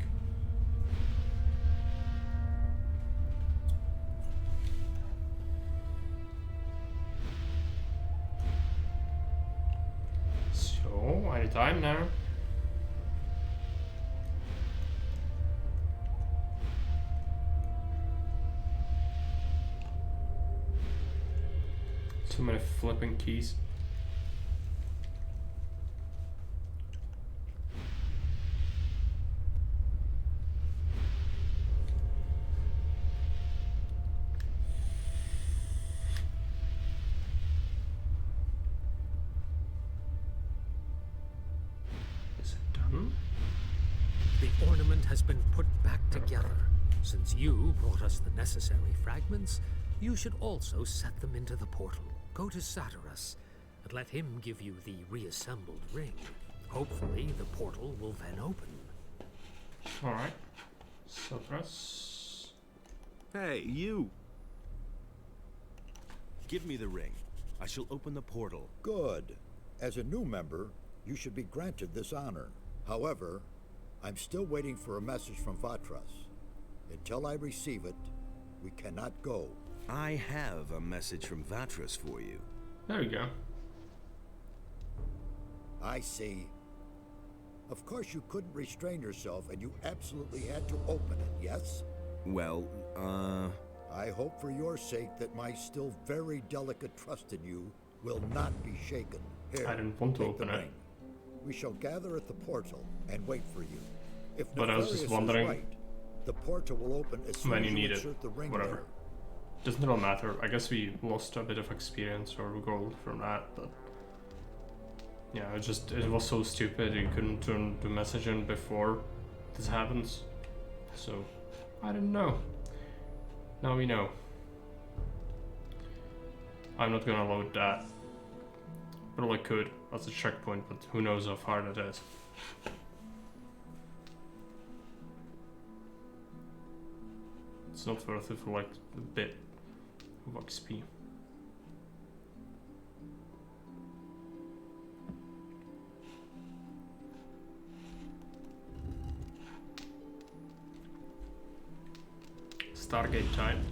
So, anytime now. Too many flipping keys. Is it done? The ornament has been put back together. Since you brought us the necessary fragments, you should also set them into the portal. Go to Satyrus and let him give you the reassembled ring. Hopefully, the portal will then open. Alright. Satyrus. Hey, you! Give me the ring. I shall open the portal. Good. As a new member, you should be granted this honor. However, I'm still waiting for a message from Vatras. Until I receive it, we cannot go. I have a message from Vatras for you. There we go. I see. Of course you couldn't restrain yourself and you absolutely had to open it, yes? Well, I hope for your sake that my still very delicate trust in you will not be shaken. Here, I didn't want to open it. ring. We shall gather at the portal and wait for you. If But I was just wondering right, the portal will open as soon when as you need it. insert the ring Whatever. there. Doesn't really matter. I guess we lost a bit of experience or gold from that, but yeah, it was so stupid you couldn't turn the message in before this happens. So I didn't know. Now we know. I'm not gonna load that. Probably could as a checkpoint, but who knows how hard it is. It's not worth it for like a bit of XP. Stargate time.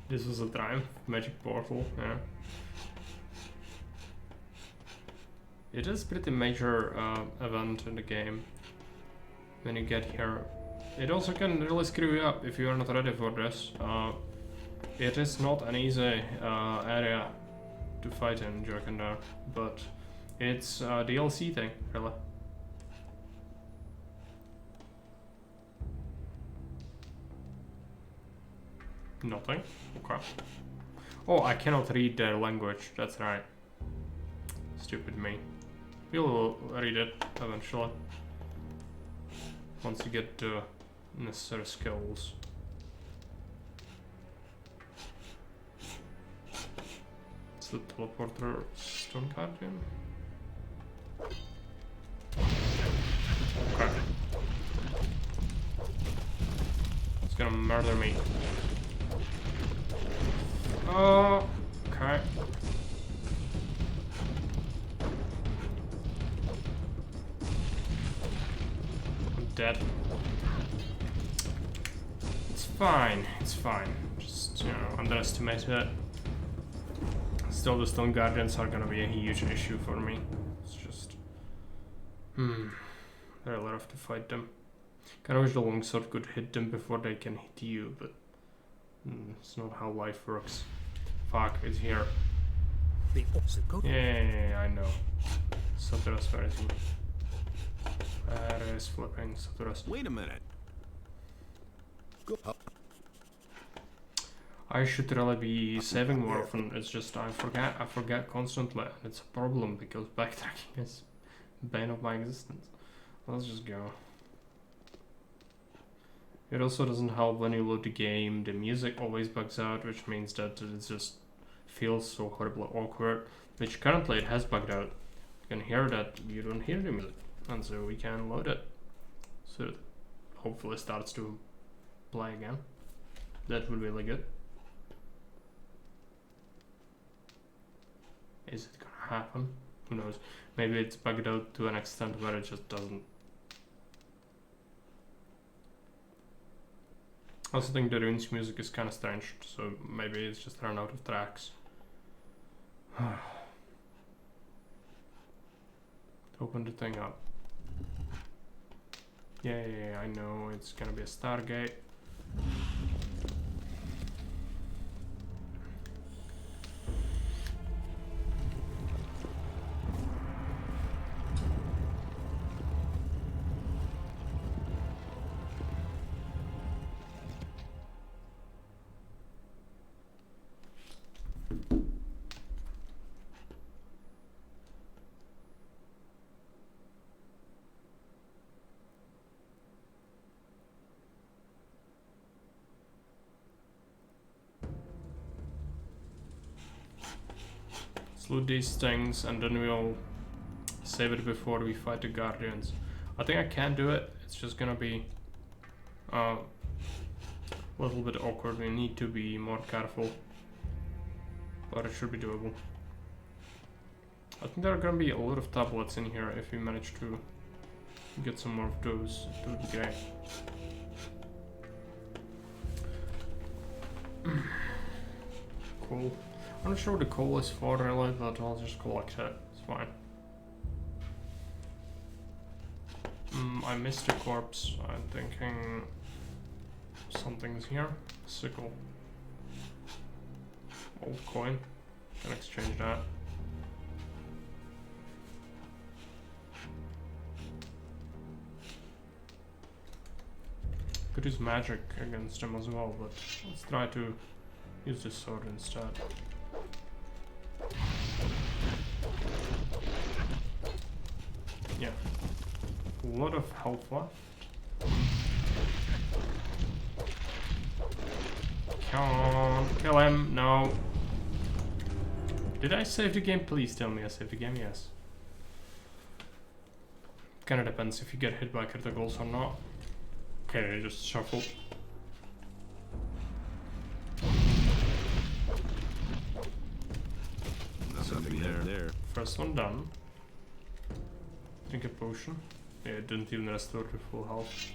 This was a triumph, magic portal, yeah. It is pretty major event in the game when you get here. It also can really screw you up if you are not ready for this. It is not an easy area to fight in Jakandar, but it's a DLC thing, really. Nothing. Okay. Oh, I cannot read their language. That's right. Stupid me. We'll read it eventually. Once you get the necessary skills. It's the teleporter stone guardian. Okay. It's gonna murder me. Oh, okay. I'm dead. It's fine, it's fine. Just, you know, underestimate it. Still, the Stone Guardians are gonna be a huge issue for me. It's just... They're allowed to fight them. Kind of wish the longsword could hit them before they can hit you, but it's not how life works. Fuck, it's here. Yeah, I know. Saturas, where is he? Where is flipping Saturas? Wait a minute. I should really be saving more often. It's just I forget constantly, and it's a problem because backtracking is bane of my existence. Let's just go. It also doesn't help when you load the game. The music always bugs out, which means that it just feels so horribly awkward. Which currently it has bugged out. You can hear that you don't hear the music, and so we can load it. So it hopefully starts to play again. That would be really good. Is it gonna happen? Who knows? Maybe it's bugged out to an extent where it just doesn't. I also think the runes music is kind of strange, so maybe it's just run out of tracks. Open the thing up. Yeah, I know it's gonna be a Stargate. Loot these things and then we'll save it before we fight the Guardians. I think I can do it. It's just gonna be a little bit awkward. We need to be more careful, but it should be doable. I think there are gonna be a lot of tablets in here if we manage to get some more of those. It would be great. Cool. I'm not sure what the coal is for really, but I'll just collect it. It's fine. I missed a corpse. I'm thinking something's here. Sickle. Old coin. Can exchange that. Could use magic against him as well, but let's try to use this sword instead. Yeah, a lot of health left. Come on, kill him, no. Did I save the game? Please tell me I saved the game, yes. Kinda depends if you get hit by criticals or not. Okay, just shuffle. Nothing there. First one done. Drink a potion. Yeah, it didn't even restore to full health.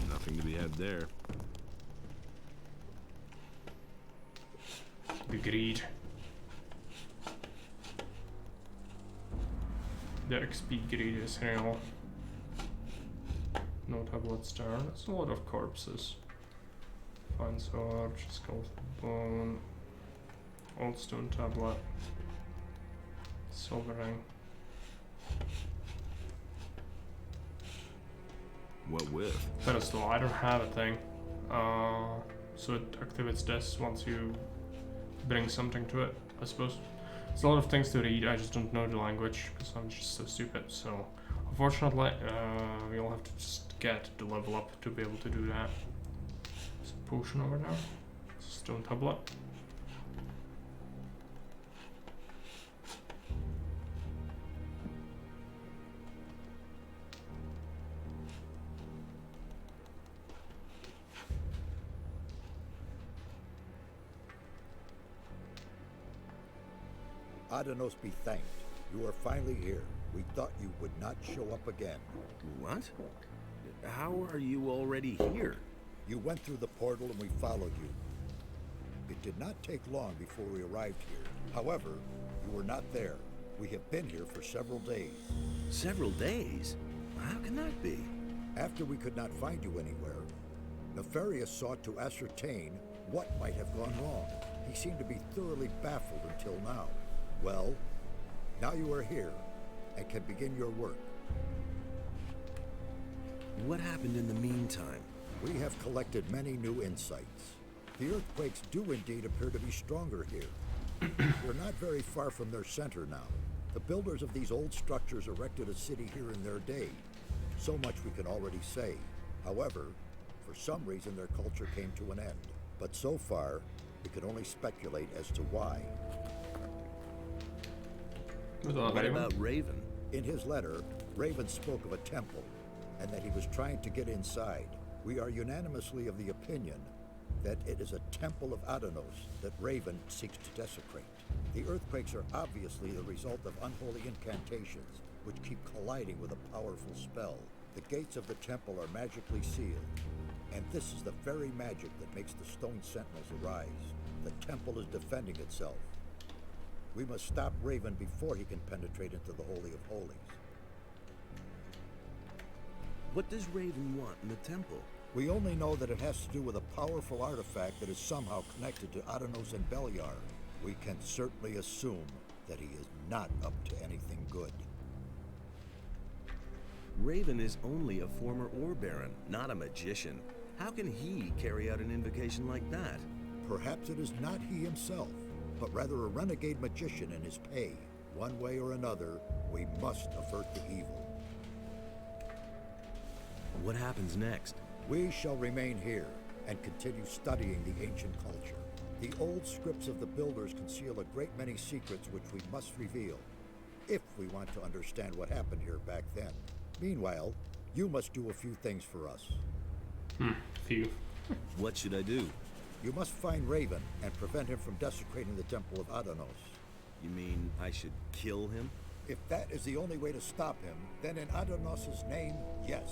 Nothing to be had there. The greed. The XP greed is real. No tablets there. That's a lot of corpses. Fine sword, skull bone, old stone tablet, silver ring. What with? Pedestal, I don't have a thing. So it activates this once you bring something to it, I suppose. There's a lot of things to read, I just don't know the language because I'm just so stupid. So unfortunately, we'll have to just get the level up to be able to do that. There's a potion over there. Stone tablet. Adanos be thanked. You are finally here. We thought you would not show up again. What? How are you already here? You went through the portal and we followed you. It did not take long before we arrived here. However, you were not there. We have been here for several days. Several days? How can that be? After we could not find you anywhere, Nefarious sought to ascertain what might have gone wrong. He seemed to be thoroughly baffled until now. Well, now you are here and can begin your work. What happened in the meantime? We have collected many new insights. The earthquakes do indeed appear to be stronger here. We're not very far from their center now. The builders of these old structures erected a city here in their day. So much we can already say. However, for some reason their culture came to an end. But so far, we can only speculate as to why. What about Raven? In his letter, Raven spoke of a temple, and that he was trying to get inside. We are unanimously of the opinion that it is a temple of Adanos that Raven seeks to desecrate. The earthquakes are obviously the result of unholy incantations, which keep colliding with a powerful spell. The gates of the temple are magically sealed, and this is the very magic that makes the stone sentinels arise. The temple is defending itself. We must stop Raven before he can penetrate into the Holy of Holies. What does Raven want in the temple? We only know that it has to do with a powerful artifact that is somehow connected to Adanos and Beliar. We can certainly assume that he is not up to anything good. Raven is only a former Ore Baron, not a magician. How can he carry out an invocation like that? Perhaps it is not he himself, but rather a renegade magician in his pay. One way or another, we must avert the evil. What happens next? We shall remain here and continue studying the ancient culture. The old scripts of the builders conceal a great many secrets which we must reveal, if we want to understand what happened here back then. Meanwhile, you must do a few things for us. Few. What should I do? You must find Raven and prevent him from desecrating the Temple of Adanos. You mean I should kill him? If that is the only way to stop him, then in Adanos' name, yes.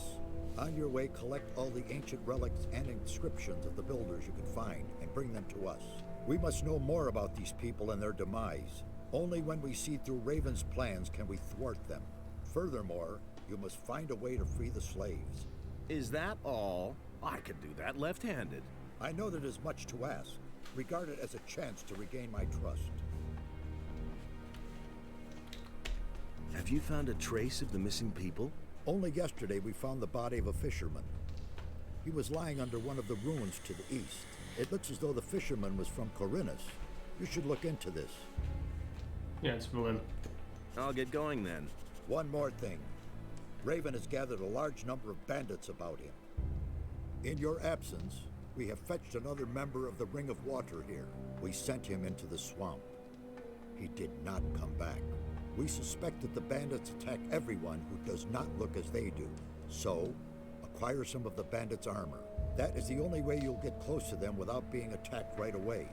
On your way, collect all the ancient relics and inscriptions of the builders you can find and bring them to us. We must know more about these people and their demise. Only when we see through Raven's plans can we thwart them. Furthermore, you must find a way to free the slaves. Is that all? I could do that left-handed. I know that is much to ask. Regard it as a chance to regain my trust. Have you found a trace of the missing people? Only yesterday we found the body of a fisherman. He was lying under one of the ruins to the east. It looks as though the fisherman was from Corinus. You should look into this. Yeah, it's Willem. I'll get going then. One more thing. Raven has gathered a large number of bandits about him. In your absence, we have fetched another member of the Ring of Water here. We sent him into the swamp. He did not come back. We suspect that the bandits attack everyone who does not look as they do. So, acquire some of the bandits' armor. That is the only way you'll get close to them without being attacked right away.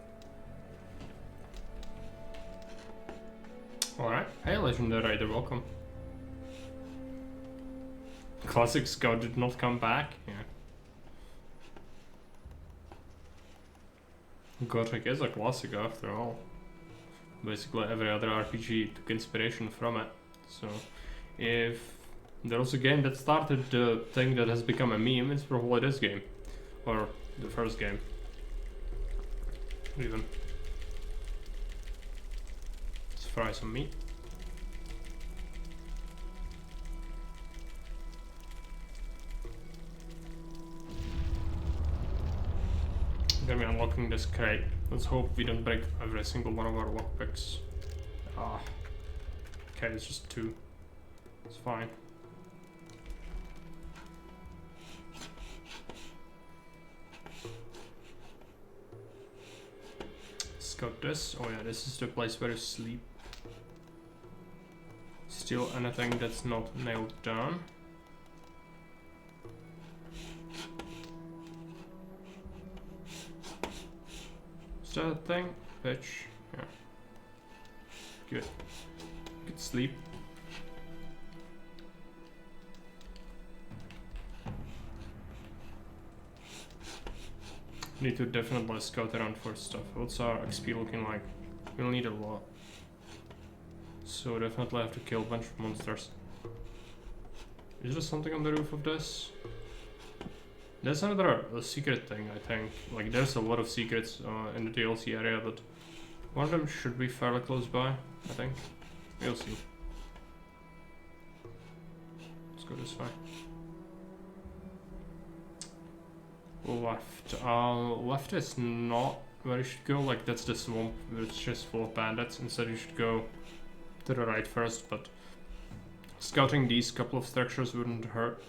Alright. Hey, Legendary Rider, welcome. Classic Scout did not come back? Yeah. Gothic is a classic after all. Basically every other RPG took inspiration from it. So if there was a game that started the thing that has become a meme, it's probably this game. Or the first game. Even. Let's fry some meat. Then we're unlocking this crate. Let's hope we don't break every single one of our lockpicks. Ah. Okay, it's just 2. It's fine. Let's got this. Oh yeah, this is the place where you sleep. Steal anything that's not nailed down. Is that a thing? Bitch. Yeah. Good. Good sleep. Need to definitely scout around for stuff. What's our XP looking like? We'll need a lot. So definitely have to kill a bunch of monsters. Is there something on the roof of this? There's another secret thing, I think. Like, there's a lot of secrets in the DLC area, but one of them should be fairly close by, I think. We'll see. Let's go this way. Left. Left is not where you should go. Like, that's the swamp, it's just full of bandits. Instead, you should go to the right first, but scouting these couple of structures wouldn't hurt.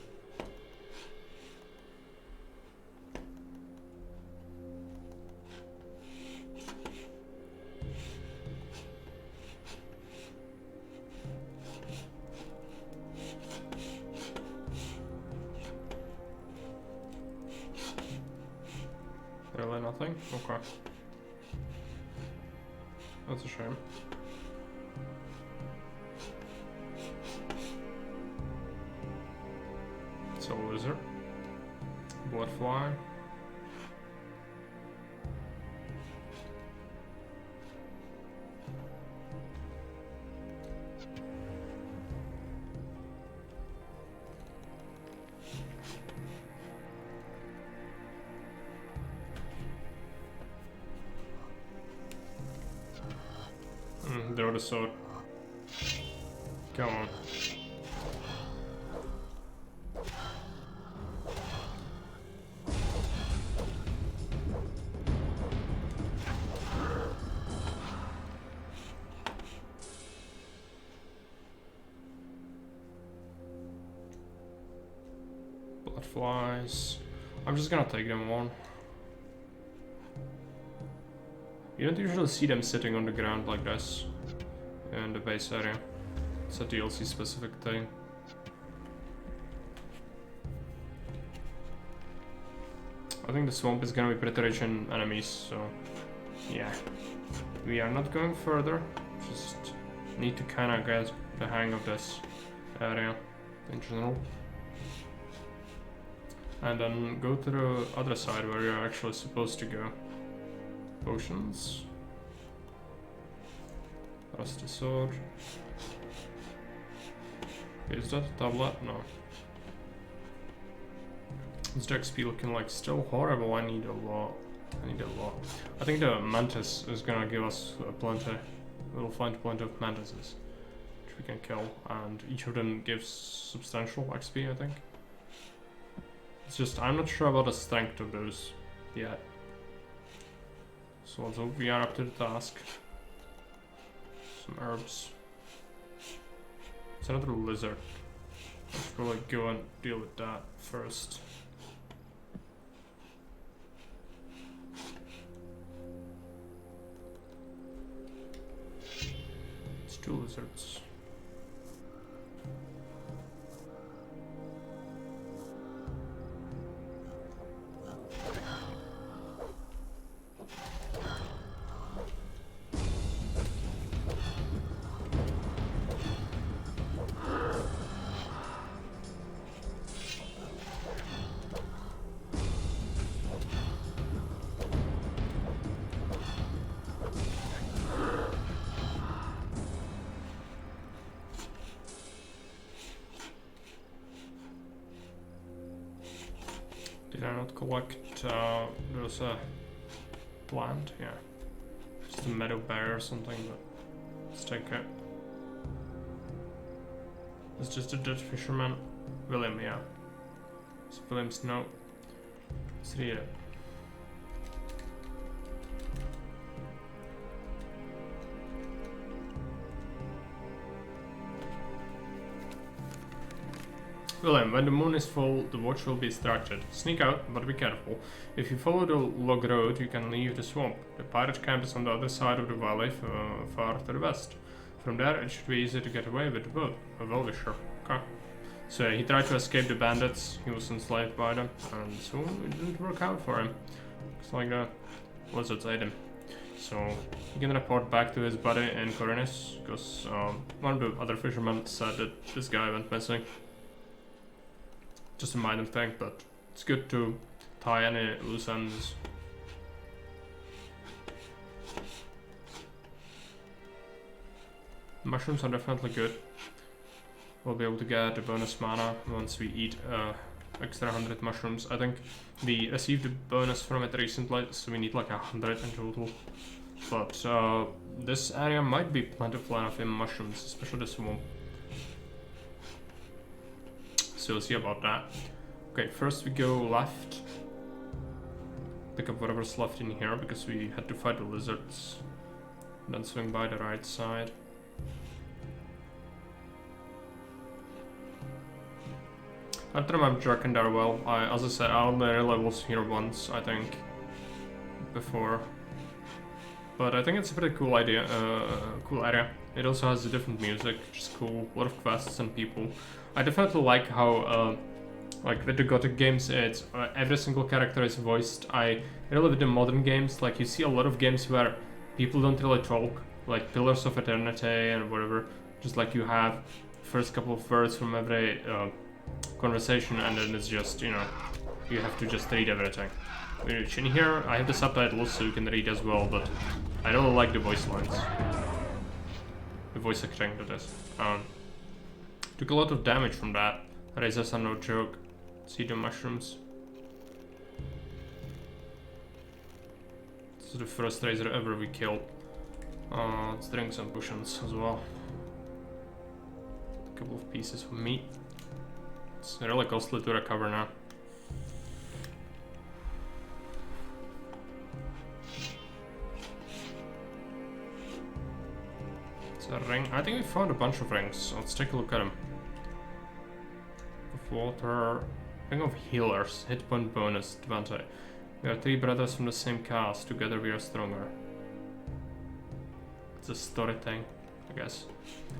Really nothing? Okay. That's a shame. It's a lizard. Bloodfly. Throw the sword. Come on. Bloodflies. I'm just gonna take them on. You don't usually see them sitting on the ground like this in the base area. It's a DLC specific thing. I think the swamp is gonna be pretty rich in enemies, so yeah. We are not going further, just need to kinda get the hang of this area in general. And then go to the other side where you're actually supposed to go. Potions. Rusty sword. Is that a tablet? No. Is the XP looking like still horrible? I need a lot. I need a lot. I think the mantis is gonna give us plenty. We'll find plenty of mantises, which we can kill, and each of them gives substantial XP, I think. It's just, I'm not sure about the strength of those yet. So let's hope we are up to the task. Some herbs. It's another lizard. Let's probably go and deal with that first. It's two lizards. Did I not collect, there was a plant, yeah. Just a meadow bear or something, but let's take it. It's just a dead fisherman. William, yeah. It's William's note. Let's read it. William, when the moon is full, the watch will be distracted. Sneak out, but be careful. If you follow the log road, you can leave the swamp. The pirate camp is on the other side of the valley, far to the west. From there, it should be easy to get away with the boat. A well-wisher. Okay. So he tried to escape the bandits. He was enslaved by them, and soon it didn't work out for him. Looks like the lizards ate him. So he can report back to his buddy in Corinus, because one of the other fishermen said that this guy went missing. Just a minor thing, but it's good to tie any loose ends Mushrooms are definitely good. We'll be able to get a bonus mana once we eat extra 100 mushrooms. I think we received a bonus from it recently, so we need like 100 in total. But this area might be plentiful enough in mushrooms, especially the swamp. So we'll see about that. Okay, first we go left. Pick up whatever's left in here because we had to fight the lizards. Then swing by the right side. I don't remember Drakendar well. As I said, I only really was here once, I think, before. But I think it's a pretty cool idea, cool area. It also has a different music, which is cool. A lot of quests and people. I definitely like how, like with the Gothic games, it's every single character is voiced. I really with the modern games, like you see a lot of games where people don't really talk, like Pillars of Eternity and whatever. Just like you have first couple of words from every conversation, and then it's just, you know, you have to just read everything. Which in here, I have the subtitles so you can read as well, but I don't like the voice lines. The voice acting, that is. Took a lot of damage from that. Razors are no joke. See the mushrooms. This is the first razor ever we killed. Let's drink some potions as well. A couple of pieces of meat. It's really costly to recover now. It's a ring. I think we found a bunch of rings, so let's take a look at them. Of water. Ring of healers. Hit point bonus. 20. We are 3 brothers from the same caste. Together we are stronger. It's a story thing, I guess.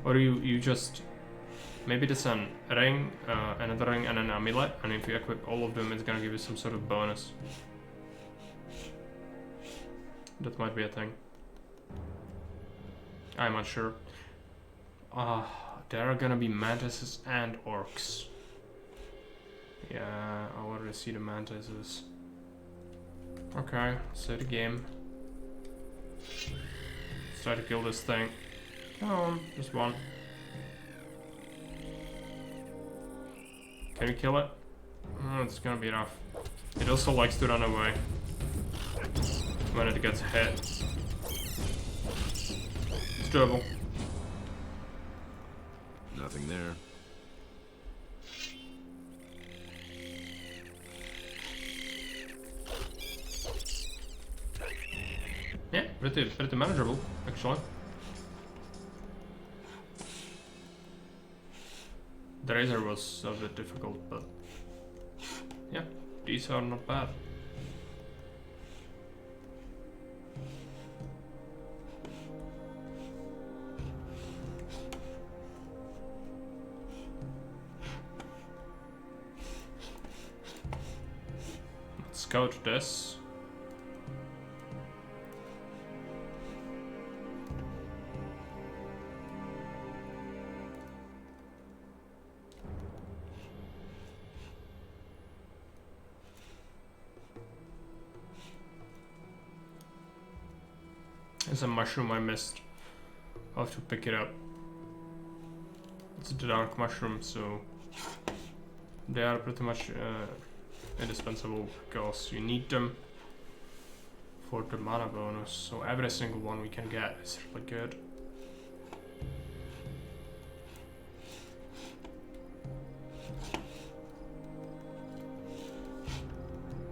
Or you just... Maybe there's a ring, another ring, and an amulet, and if you equip all of them, it's gonna give you some sort of bonus. That might be a thing. I'm not sure. There are gonna be mantises and orcs. Yeah, I already see the mantises. Okay, let's play the game. Let's try to kill this thing. Come on, just one. Can we kill it? It's gonna be enough. It also likes to run away when it gets hit. It's doable. Nothing there. Yeah, pretty manageable, actually. The razor was a bit difficult, but yeah, these are not bad. Let's go to this. There's a mushroom I missed. I'll have to pick it up. It's a dark mushroom, so they are pretty much indispensable because you need them for the mana bonus. So every single one we can get is really good.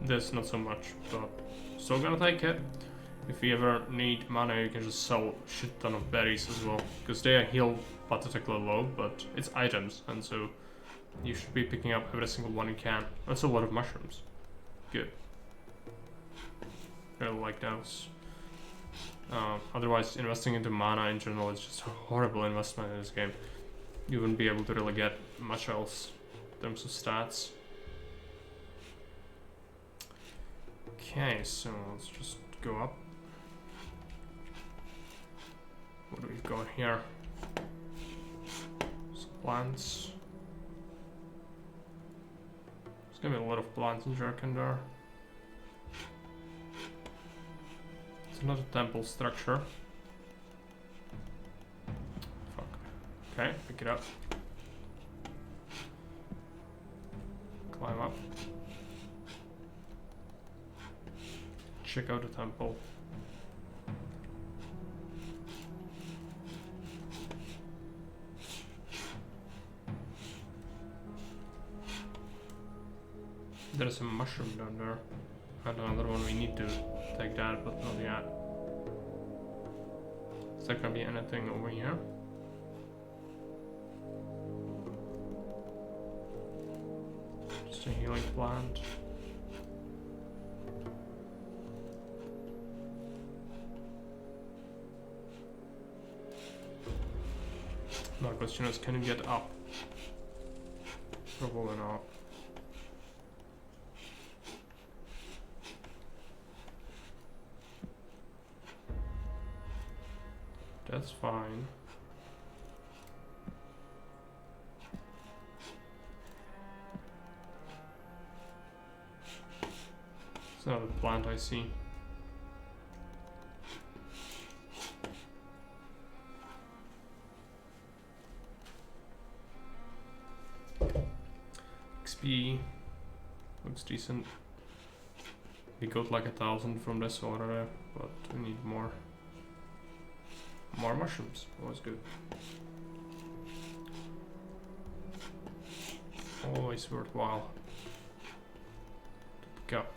This not so much, but still gonna take it. If you ever need mana, you can just sell a shit ton of berries as well, because they are heal pathetically low, but it's items, and so you should be picking up every single one you can. That's a lot of mushrooms. Good. I really like those. Otherwise, investing into mana in general is just a horrible investment in this game. You wouldn't be able to really get much else in terms of stats. Okay, so let's just go up. What do we got here? Some plants. There's gonna be a lot of plants in Drakendar. It's another temple structure. Fuck. Okay, pick it up. Climb up. Check out the temple. There's a mushroom down there. And another one, we need to take that, but not yet. Is there gonna be anything over here? Just a healing plant. My question is, can you get up? Probably not. That's fine. It's not a plant I see. XP looks decent. We got like 1,000 from this already, but we need more. More mushrooms, always good. Always worthwhile to pick up.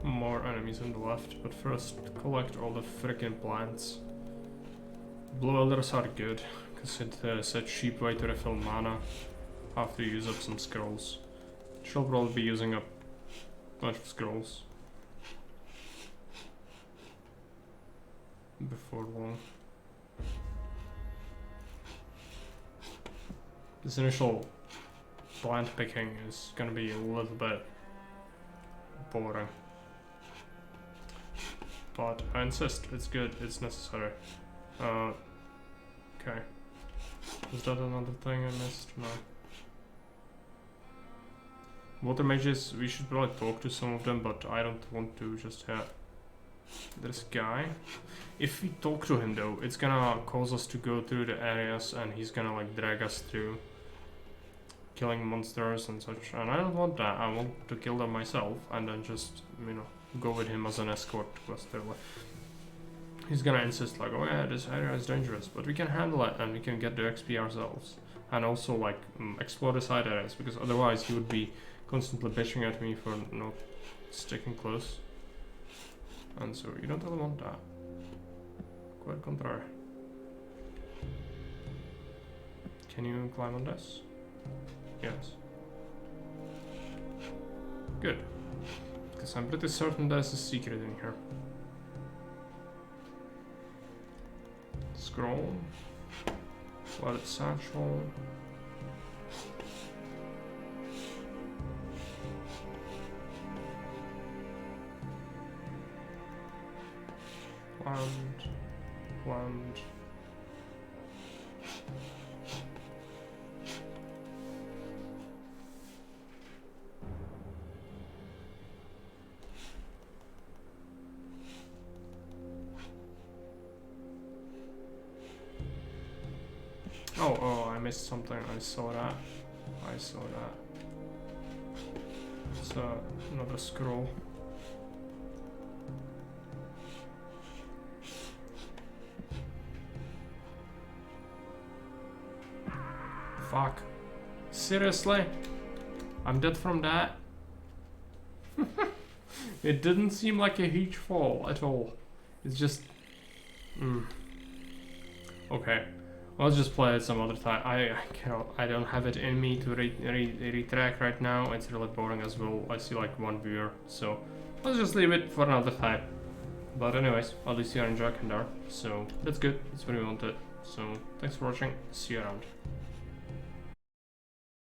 More enemies on the left, but first collect all the freaking plants. Blue elders are good, because it's a cheap way to refill mana after you use up some scrolls. She'll probably be using up a bunch of scrolls before long. This initial plant picking is gonna be a little bit boring. But I insist, it's good, it's necessary. Okay. Was that another thing I missed? No. Water mages, we should probably talk to some of them, but I don't want to just yet. This guy. If we talk to him though, it's gonna cause us to go through the areas and he's gonna like drag us through killing monsters and such. And I don't want that, I want to kill them myself and then just, you know, go with him as an escort. He's gonna insist like, oh yeah, this area is dangerous, but we can handle it and we can get the XP ourselves. And also like explore the side areas, because otherwise he would be constantly bitching at me for not sticking close. And so you don't really want that. Quite contrary. Can you climb on this? Yes. Good. Because I'm pretty certain there's a secret in here. Scroll. Flooded satchel. Land. Oh, I missed something. I saw that. It's another scroll. Fuck. Seriously? I'm dead from that? It didn't seem like a huge fall at all. It's just... Okay. Let's just play it some other time. I don't have it in me to retrack right now. It's really boring as well. I see like one viewer, so let's just leave it for another time. But anyways, at least you're enjoying Kandar, so that's good. That's what we wanted. So thanks for watching. See you around.